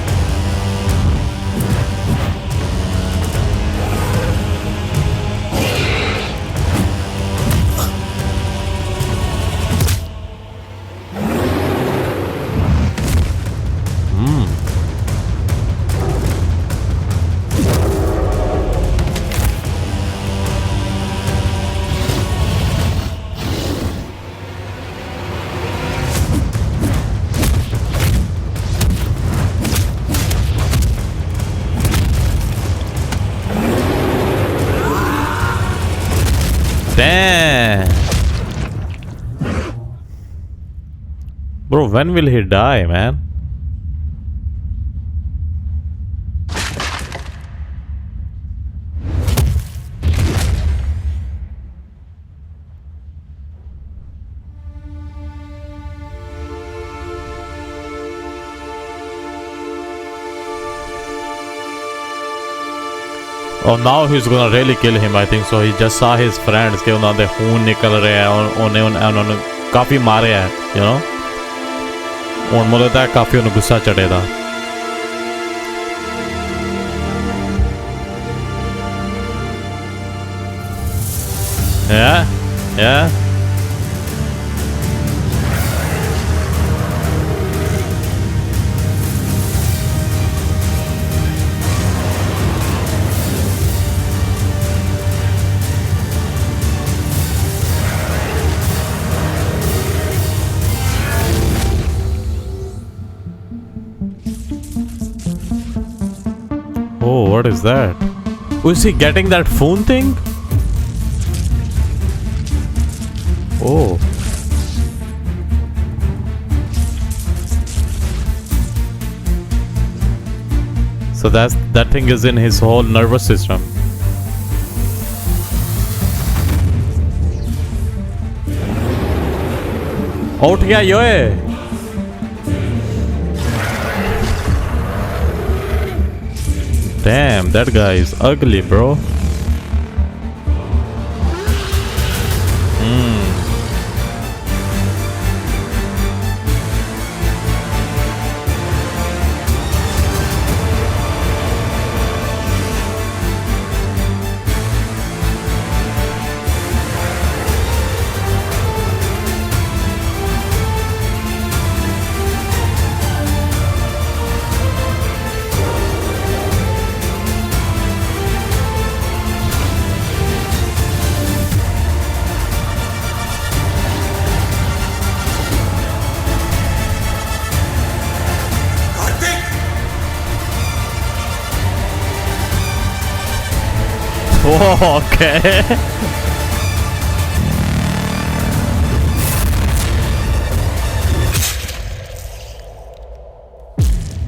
Damn. Bro, when will he die, man? Oh, now he's gonna really kill him, I think so. He just saw his friends के उन्होंने खून निकल रहे हैं और उन्होंने काफी मारे हैं, you know. और मुझे लगता है काफी उन्हें गुस्सा चढ़ेगा. Yeah. Oh, what is that? Oh, is he getting that phone thing? Oh. So that thing is in his whole nervous system. उठ गया योए। Damn, that guy is ugly, bro. Oh, okay.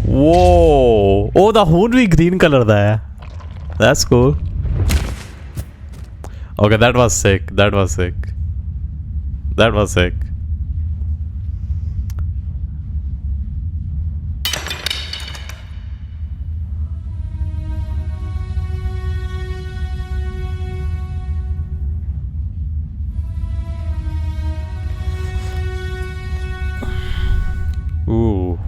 Whoa. Oh, the horn भी green color ਦਾ है. That's cool. Okay, that was sick. That was sick. That was sick. Ooh.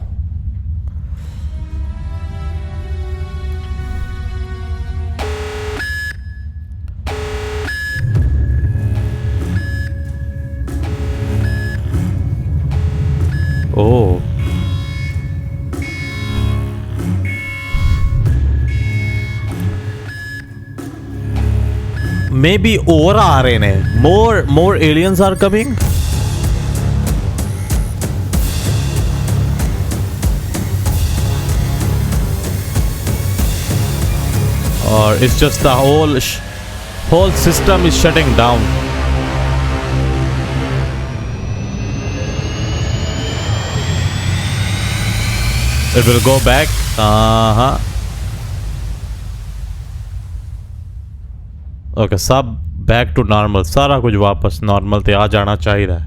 Oh. Maybe और आ रहे हैं. More aliens are coming. Or it's just the whole system is shutting down. It will go back. Okay, सब back to normal. सारा कुछ वापस normal ते आ जाना चाहिए.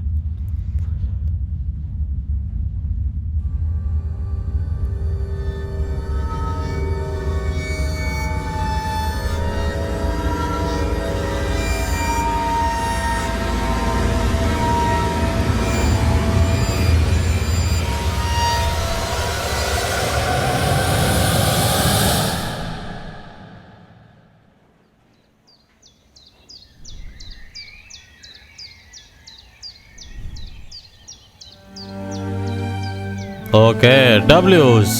Okay, W's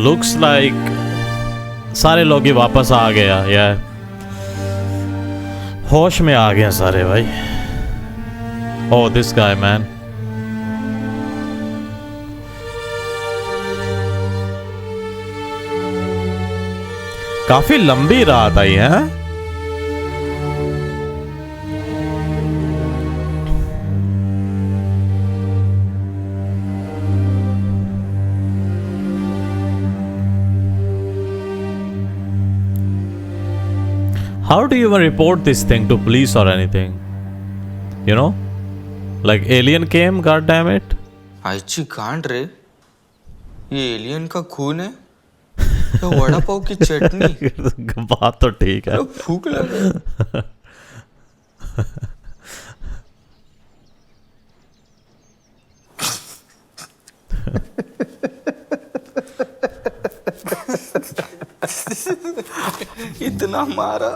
looks like सारे लोग ही वापस आ गया यार, होश में आ गए सारे भाई. Oh, this guy man. काफी लंबी रात आई है. How do you even report this thing to police or anything? You know? Like alien came, god damn it. आईची कांड रे, ये एलियन का खून है या वड़ा पाव की चटनी? बात तो ठीक है. भूख लगे. इतना मारा.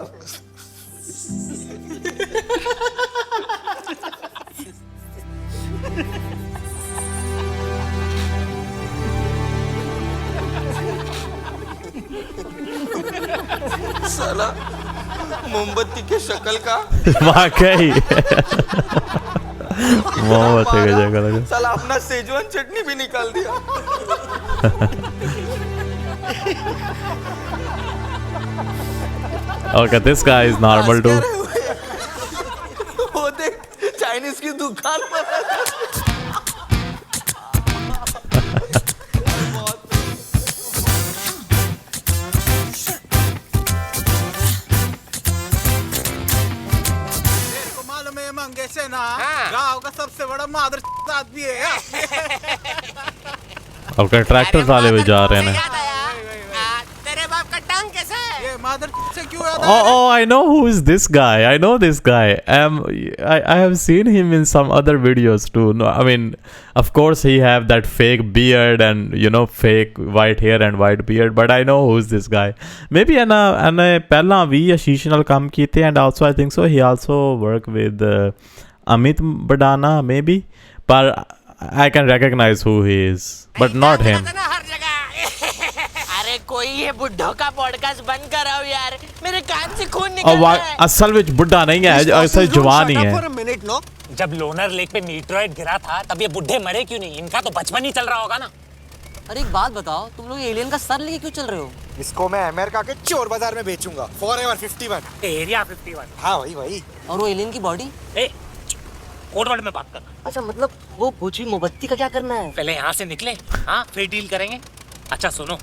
साला मोमबत्ती के शक्ल का. वाकई मोमबत्ती के शक्ल का. साला अपना सेजवान चटनी भी निकाल दिया. Okay, this guy is normal too. वो देख चाइनीज की दुकान पर. कैसे ना गांव का सबसे बड़ा मादर आदमी है। ओके ट्रैक्टर वाले भी जा रहे हैं। तेरे बाप का टांग कैसे ये मादर से क्यों याद Oh, I know who is this guy. I know this guy. I have seen him in some other videos too. No, I mean, of course he have that fake beard and fake white hair and white beard. But I know who is this guy. Maybe ana pehla vi Ashish nal kaam kite, and also I think so he also work with Amit Badana maybe. But I can recognize who he is, but not him. अरे कोई ये बुड्ढों का podcast बंद कराओ यार, मेरे कान से खून निकल रहा है। असल में बुड्ढा नहीं है, असल जवान ही है। मिनट नो जब लोनर लेक पे मीटरॉइड गिरा था तब ये बुढ़े मरे क्यों नहीं? इनका तो बचपन ही चल रहा होगा ना। अरे एक बात बताओ, तुम लोग एलियन का सर लेके क्यों चल रहे हो? इसको मैं अमेरिका के चोर बाजार में बेचूंगा। Forever 51 area 51। हाँ वही। और वो एलियन की बॉडी? कोड वर्ड में बात कर। अच्छा मतलब वो पूछी मोमबत्ती का क्या करना है? पहले यहाँ से निकले, हाँ फिर डील करेंगे। अच्छा सुनो,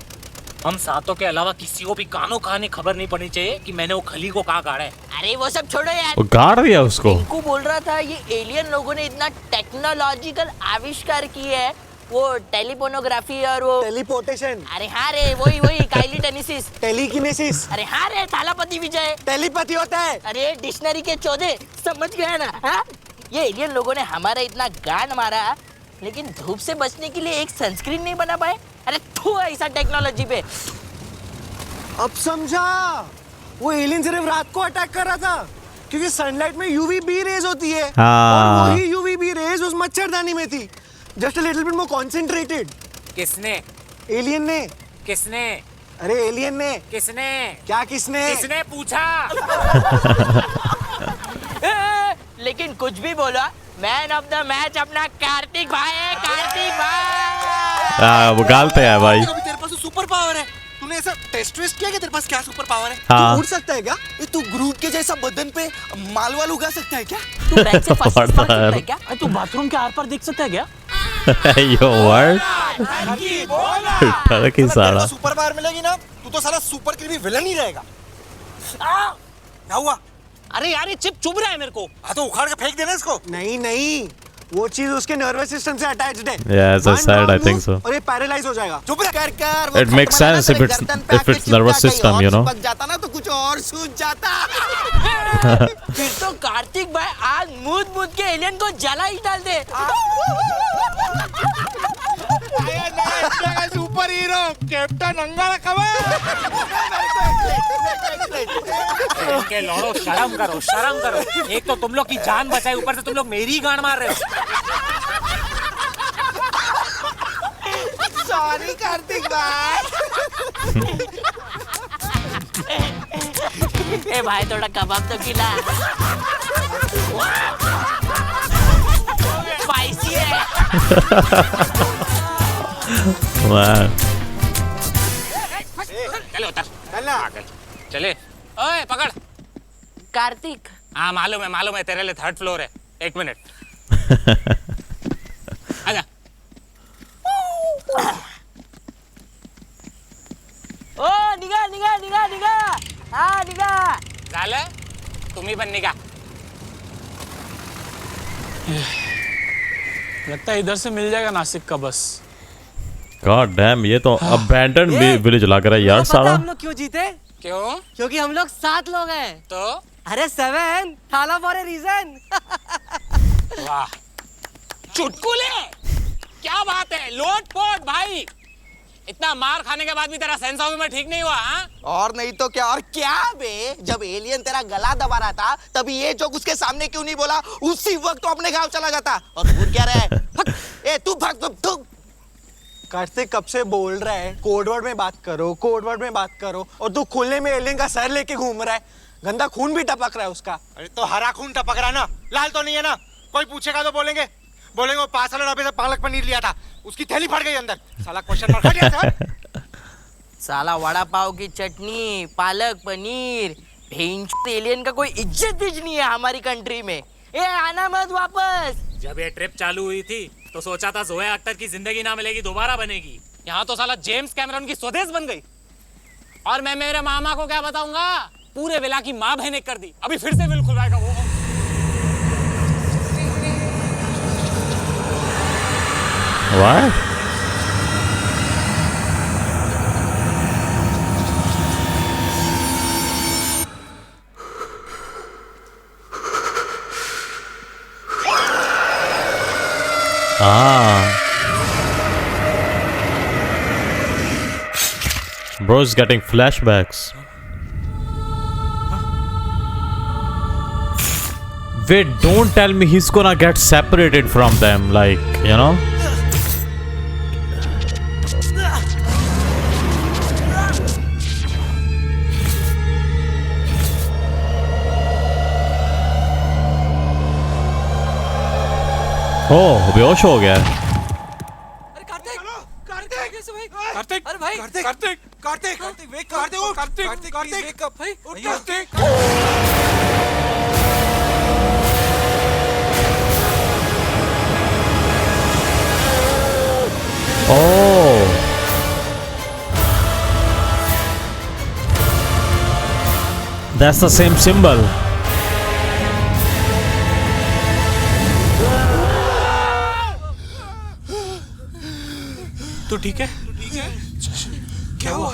हम सातों के अलावा किसी को भी कानों काने खबर नहीं पड़नी चाहिए कि मैंने वो खली को कहाँ गाड़ा है। अरे वो सब छोड़ो यार, वो गाड़ दिया उसको। टिंकू बोल रहा था ये एलियन लोगों ने इतना टेक्नोलॉजिकल आविष्कार की है, वो टेलीपोनोग्राफी और वो टेलीपोर्टेशन। अरे हाँ रे, वही काइली टेनिसिस, टेलीकिनेसिस। अरे हाँ रे, थालापति विजय। टेलीपैथी होता है। अरे डिक्शनरी के चौधे, समझ गया ना? हाँ, ये एलियन लोगों ने हमारा इतना गांड मारा, लेकिन धूप से बचने के लिए एक सनस्क्रीन नहीं बना पाए। अरे थू ऐसा टेक्नोलॉजी पे। अब समझा, वो एलियन सिर्फ रात को अटैक कर रहा था क्योंकि सनलाइट में यूवीबी रेज होती है। और वही यूवीबी रेज उस मच्छरदानी में थी, just a little bit more concentrated. किसने? एलियन ने। किसने? अरे एलियन ने। किसने? क्या किसने? किसने पूछा? लेकिन कुछ भी बोला, मैन ऑफ द मैच अपना कार्तिक भाई है। कार्तिक भाई वो गालते हैं भाई। तेरे पास तो सुपर पावर है, तूने ऐसा टेस्ट किया कि तेरे पास क्या सुपर पावर है? हाँ। तू उड़ सकता है क्या? तू ग्रूट के जैसा बदन पे माल वाल उगा सकता है क्या? तू बैग से फर्स्ट क्लास सकता है क्या? तू बाथरूम के आर पार देख सकता है क्या? यो वर्ड की साला सुपर पावर मिलेगी ना, तू तो साला सुपर क्रीमी विलन ही रहेगा। क्या हुआ? अरे यार ये चिप चुभ रहा है मेरे को। हाँ तो उखाड़ के फेंक देना इसको। नहीं, वो चीज उसके नर्वस सिस्टम से अटैच्ड है। Yeah, as I said, I think so. और ये पैरालाइज हो जाएगा। चुप कर। It makes sense if it's nervous system, you know. पक जाता ना तो कुछ और सूझ जाता। फिर तो कार्तिक भाई आज मूद के एलियन को जला ही डाल दे। सुपर हीरो कैप्टन अंगारा के लौड़ो, शर्म करो। एक तो तुम लोग की जान बचाई, ऊपर से तुम लोग मेरी ही गांड मार रहे हो। सॉरी कार्तिक भाई। ए भाई थोड़ा कबाब तो खिला, स्पाइसी है। चले उतर, चले। ओए पकड़। कार्तिक। हाँ मालूम है तेरे लिए 3rd फ्लोर है। 1 मिनट। आजा। ओ निगा। हाँ निगा। झालं? तुम्ही पण निघा। लगता है इधर से मिल जाएगा नासिक का बस। God damn, ये तो अबैंडन विलेज लग रहा है यार साला। हम लोग क्यों जीते? क्यों? क्योंकि हम लोग 7 लोग हैं। तो? अरे 7 थाला फॉर ए रीजन। वाह, चुटकुले, क्या बात है। लोट पोट भाई, इतना मार खाने के बाद भी तेरा सेंस ऑफ ह्यूमर ठीक नहीं हुआ? हाँ? और नहीं तो क्या। और क्या बे, जब एलियन तेरा गला दबा रहा था तभी ये जोक उसके सामने क्यों नहीं बोला? उसी वक्त तो अपने गांव चला जाता। और भूल क्या रहा है? ए तू भाग तू। कार्तिक कब से बोल रहा है कोडवर्ड में बात करो, और तू खुले में एलियन का सर लेके घूम रहा है। गंदा खून भी टपक रहा है उसका। अरे तो हरा खून टपक रहा है ना, लाल तो नहीं है ना। कोई पूछेगा तो बोलेंगे वो पास वाले ढाबे से पालक पनीर लिया था, उसकी थैली फट गई अंदर। साला क्वेश्चन मार्क हट गया सर। साला वड़ा पाव की चटनी, पालक पनीर, भेंच एलियन का कोई इज्जत नहीं है हमारी कंट्री में। ए आना मत वापस। जब ये ट्रिप चालू हुई थी तो सोचा था जोया अख्तर की जिंदगी ना मिलेगी, दोबारा बनेगी। यहाँ तो साला जेम्स कैमरन की स्वदेश बन गई। और मैं मेरे मामा को क्या बताऊंगा, पूरे विला की माँ बहन एक कर दी। अभी फिर से विल खुलवाएगा वो। What? Bro's getting flashbacks. Wait, don't tell me he's gonna get separated from them, like, you know? Oh, बेहोश हो गया। अरे कार्तिक कार्तिक कैसे भाई कार्तिक अरे भाई कार्तिक कार्तिक कार्तिक कार्तिक वेक कार्तिक कार्तिक कार्तिक कार्तिक वेक अप भाई उठ Kartik Oh. That's the same symbol. तू ठीक है? क्या हुआ?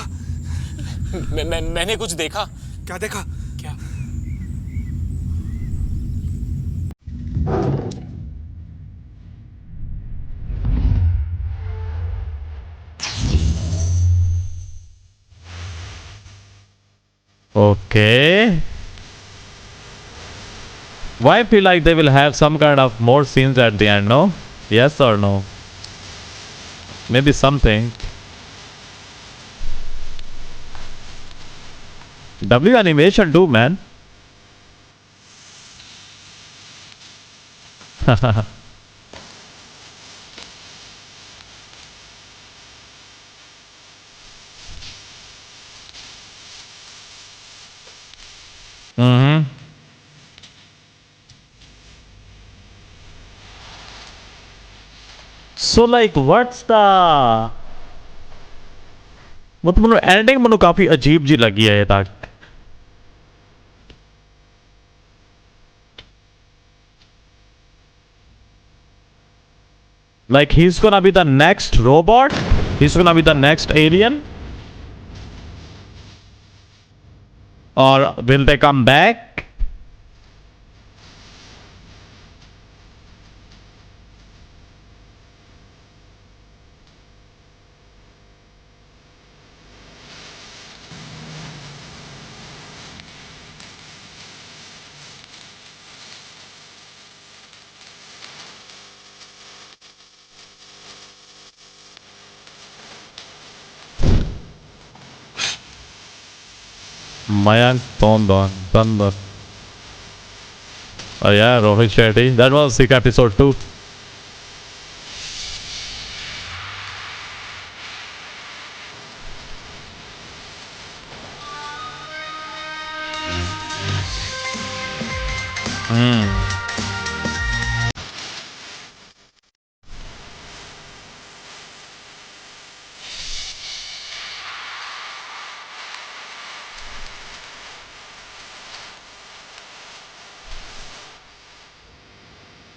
मैंने कुछ देखा। क्या देखा? क्या? Okay. Why I feel like they will have some kind of more scenes at the end, no? Yes or no? Maybe something. W animation do, man. Mm-hmm. So like what's the मतलब ending ਮੈਨੂੰ काफी अजीब जी लगी है ये तक like he's gonna be the next robot, he's gonna be the next alien, or will they come back? Mayank Tondon, Thunder. Oh yeah, Rohit Shetty. That was sick episode 2.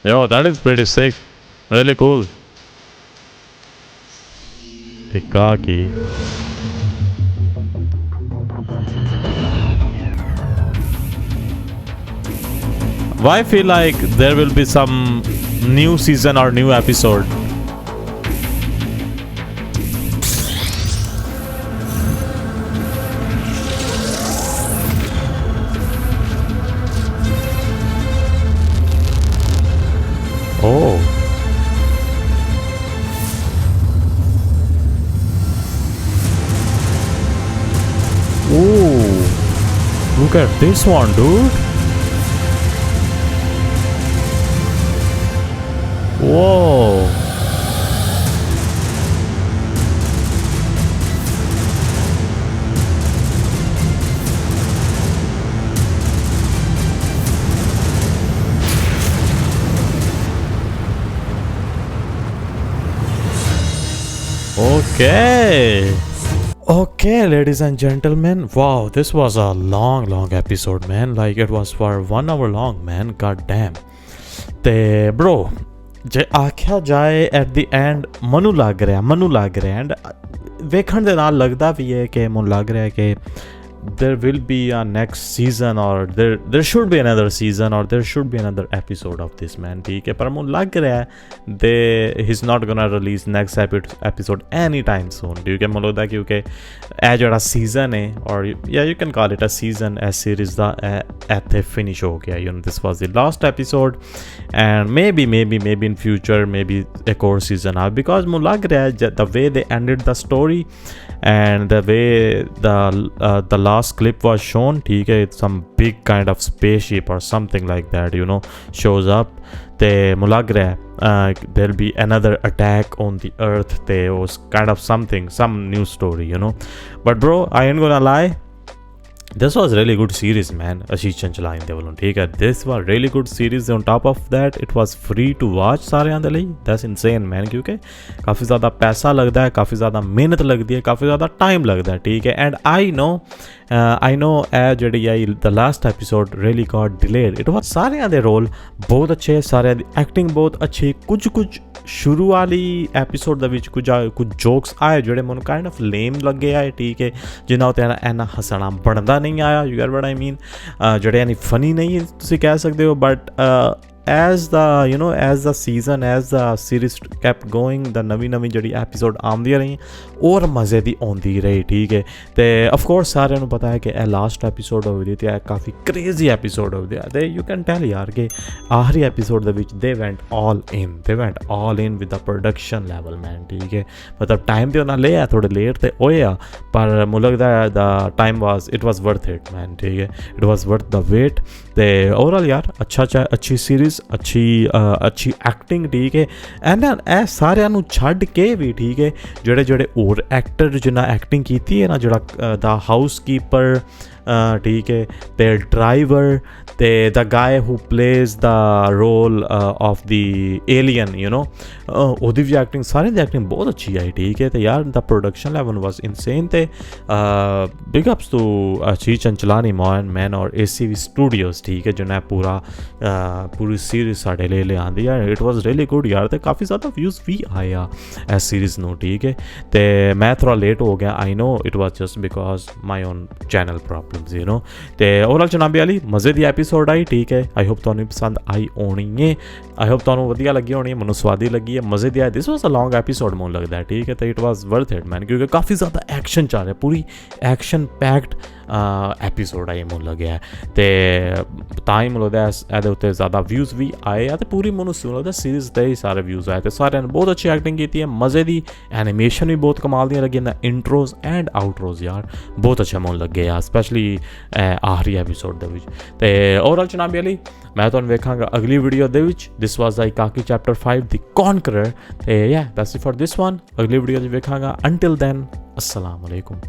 Yo, that is pretty sick. Really cool. Ikaki. Why I feel like there will be some new season or new episode? Oh. Ooh. Look at this one, dude. Whoa. Okay, ladies and gentlemen. Wow, this was a long episode, man. Like it was for 1 hour long, man. God damn. Bro, ਜੇ ਆਖਿਆ ਜਾਏ at the and ਮੈਨੂੰ ਲੱਗ ਰਿਹਾ and ਵੇਖਣ ਦੇ ਨਾਲ ਲੱਗਦਾ ਵੀ ਹੈ ਕਿ ਮੈਨੂੰ ਲੱਗ ਰਿਹਾ ਕਿ there will be a next season or there should be another season or there should be another episode of this man ठीक है पर मुझे लग रहा है he's not gonna release next episode anytime soon ठीक है मुझे लगता है क्योंकि ये जो season है और yeah you can call it a season as series दा ऐथे finish हो गया you know this was the last episode and maybe in future maybe एक और season आ because मुझे लग रहा है the way they ended the story and the way the last clip was shown ठीक है some big kind of spaceship or something like that you know shows up ते मुझे लग रहा है there'll be another attack on the earth ते was kind of some new story you know but bro I ain't gonna lie this was really good series man Ashish Chanchal ਦੇ ਵੱਲੋਂ ਠੀਕ ਹੈ this was really good series on top of that it was free to watch ਸਾਰਿਆਂ ਦੇ ਲਈ that's insane man ਕਿਉਂਕਿ ਕਾਫੀ ਜ਼ਿਆਦਾ ਪੈਸਾ ਲੱਗਦਾ ਹੈ ਕਾਫੀ ਜ਼ਿਆਦਾ ਮਿਹਨਤ ਲੱਗਦੀ ਹੈ ਕਾਫੀ ਜ਼ਿਆਦਾ ਟਾਈਮ ਲੱਗਦਾ ਹੈ ਠੀਕ ਹੈ ਐਂਡ I know ਇਹ ਜਿਹੜੀ ਹੈ the last episode really got delayed it was ਸਾਰਿਆਂ ਦੇ ਰੋਲ ਬਹੁਤ ਅੱਛੇ ਸਾਰਿਆਂ ਦੀ ਐਕਟਿੰਗ ਬਹੁਤ ਅੱਛੀ ਕੁਝ ਸ਼ੁਰੂ ਵਾਲੀ ਐਪੀਸੋਡ ਦੇ ਵਿੱਚ ਕੁਝ ਜੋਕਸ ਆਏ ਜਿਹੜੇ ਮੈਨੂੰ ਕਾਈਂਡ ਆਫ ਲੇਮ ਲੱਗੇ ਆਏ ਠੀਕ ਹੈ ਜਿਨ੍ਹਾਂ ਉੱਤੇ ਇੰਨਾ ਹੱਸਣਾ ਬਣਦਾ ਨਹੀਂ ਆਇਆ ਯੂ ਗੈਟ ਵਾਟ ਆਈ ਮੀਨ ਜਿਹੜੇ ਯਾਨੀ ਫਨੀ ਨਹੀਂ ਤੁਸੀਂ ਕਹਿ ਸਕਦੇ ਹੋ but as the season as the series kept going the ਨਵੀਂ ਜਿਹੜੀ ਐਪੀਸੋਡ ਆਉਂਦੀਆਂ ਰਹੀਆਂ ਔਰ ਮਜ਼ੇ ਦੀ ਆਉਂਦੀ ਰਹੀ ਠੀਕ ਹੈ ਤੇ ਆਫ ਕੋਰਸ ਸਾਰਿਆਂ ਨੂੰ ਪਤਾ ਹੈ ਕਿ ਇਹ ਲਾਸਟ ਐਪੀਸੋਡ ਹੋਵੇ ਤੇ ਇਹ ਕਾਫੀ ਕ੍ਰੇਜ਼ੀ ਐਪੀਸੋਡ ਹੋਵੇ ਤੇ ਯੂ ਕੈਨ ਟੈਲ ਯਾਰ ਕਿ ਆਖਰੀ ਐਪੀਸੋਡ ਦੇ ਵਿੱਚ they went all in with the production level man ਠੀਕ ਹੈ ਮਤਲਬ ਟਾਈਮ ਤੇ ਉਹਨਾਂ ਲਿਆ ਥੋੜੇ ਲੇਟ ਤੇ ਹੋਏ ਆ ਪਰ ਮੈਨੂੰ ਲੱਗਦਾ the time was worth it man ਠੀਕ ਹੈ it was worth the wait ਤੇ ਓਵਰਆਲ ਯਾਰ ਅੱਛੀ ਸੀਰੀਜ਼ ਅੱਛੀ ਐਕਟਿੰਗ ਠੀਕ ਹੈ ਐਂਡ ਇਹ ਸਾਰਿਆਂ ਨੂੰ ਛੱਡ ਕੇ ਵੀ ਠੀਕ ਹੈ ਜਿਹੜੇ ਹੋਰ ਐਕਟਰ ਜਿਨ੍ਹਾਂ ਐਕਟਿੰਗ ਕੀਤੀ ਹੈ ਨਾ ਜਿਹੜਾ ਦਾ ਹਾਊਸਕੀਪਰ ਠੀਕ ਹੈ ਤੇ ਡਰਾਈਵਰ ਤੇ the guy who plays the role of the alien you know ਉਹਦੀ ਵੀ ਐਕਟਿੰਗ ਸਾਰਿਆਂ ਦੀ ਐਕਟਿੰਗ ਬਹੁਤ ਅੱਛੀ ਆਈ ਠੀਕ ਹੈ ਤੇ ਯਾਰ the production level was insane ਤੇ big ups to Ashish Chanchal man ਔਰ ACV Studios ਠੀਕ ਹੈ ਜਿਹਨੇ ਪੂਰੀ ਸੀਰੀਜ਼ ਸਾਡੇ ਲਈ ਲਿਆਂਦੀ ਹੈ it was really good ਯਾਰ ਤੇ ਕਾਫੀ ਜ਼ਿਆਦਾ ਵਿਊਜ਼ ਵੀ ਆਏ ਆ ਇਸ ਸੀਰੀਜ਼ ਨੂੰ ਠੀਕ ਹੈ ਤੇ ਮੈਂ ਥੋੜਾ ਲੇਟ ਹੋ ਗਿਆ I know it was just because my own channel problems you know ਤੇ ਓਵਰਆਲ ਜਨਾਬੀ ਵਾਲੀ ਮਜ਼ੇ ਦੀ ਐਪੀਸੋਡ ਆਈ ਠੀਕ ਹੈ ਆਈ ਹੋਪ ਤੁਹਾਨੂੰ ਪਸੰਦ ਆਈ ਹੋਣੀ ਹੈ ਆਈ ਹੋਪ ਤੁਹਾਨੂੰ ਵਧੀਆ ਲੱਗੀ ਹੋਣੀ ਹੈ ਮੈਨੂੰ ਸਵਾਦੀ ਲੱਗੀ ਹੈ ਮਜ਼ੇ ਦੀ ਆਈ ਦਿਸ ਵਾਸ ਅ ਲੌਂਗ ਐਪੀਸੋਡ ਮੈਨੂੰ ਲੱਗਦਾ ਠੀਕ ਹੈ ਤੇ ਇਟ ਵਾਸ ਵਰਥ ਇਟ ਮੈਨ ਕਿਉਂਕਿ ਕਾਫੀ ਜ਼ਿਆਦਾ ਐਕਸ਼ਨ ਚੱਲ ਰਿਹਾ ਪੂਰੀ ਐਕਸ਼ਨ ਪੈਕਡ ਐਪੀਸੋਡ ਆਈ ਮੈਨੂੰ ਲੱਗਿਆ ਤੇ ਤਾਂ ਹੀ ਮੈਨੂੰ ਲੱਗਦਾ ਇਹਦੇ ਉੱਤੇ ਜ਼ਿਆਦਾ ਵਿਊਜ਼ ਵੀ ਆਏ ਆ ਤੇ ਪੂਰੀ ਮੈਨੂੰ ਲੱਗਦਾ ਸੀਰੀਜ਼ 'ਤੇ ਹੀ ਸਾਰੇ ਵਿਊਜ਼ ਆਏ ਤੇ ਸਾਰਿਆਂ ਨੇ ਬਹੁਤ ਅੱਛੀ ਐਕਟਿੰਗ ਕੀਤੀ ਹੈ ਮਜ਼ੇ ਦੀ ਐਨੀਮੇਸ਼ਨ ਵੀ ਬਹੁਤ ਕਮਾਲ ਦੀਆਂ ਲੱਗੀਆਂ ਇੰਟਰੋਜ਼ ਐਂਡ ਆਊਟਰੋਜ਼ ਯਾਰ ਬਹੁਤ ਅੱਛਾ ਮੈਨੂੰ ਲੱਗੇ ਆ ਸਪੈਸ਼ਲੀ ਆਖਰੀ ਐਪੀਸੋਡ ਦੇ ਵਿੱਚ ਤੇ ਓਵਰਆਲ ਜਨਾਬੀ ਵਾਲੀ ਮੈਂ ਤੁਹਾਨੂੰ ਵੇਖਾਂਗਾ ਅਗਲੀ ਵੀਡੀਓ ਦੇ ਵਿੱਚ ਦਿਸ ਵਾਸ ਦਾ ਇਕਾਕੀ ਚੈਪਟਰ 5 ਦੀ ਕੌਨਕਰਰ ਤੇ that's it for this one ਅਗਲੀ ਵੀਡੀਓ 'ਚ ਵੇਖਾਂਗਾ ਅੰਟਿਲ ਦੈਨ अस्सलाम वालेकुम।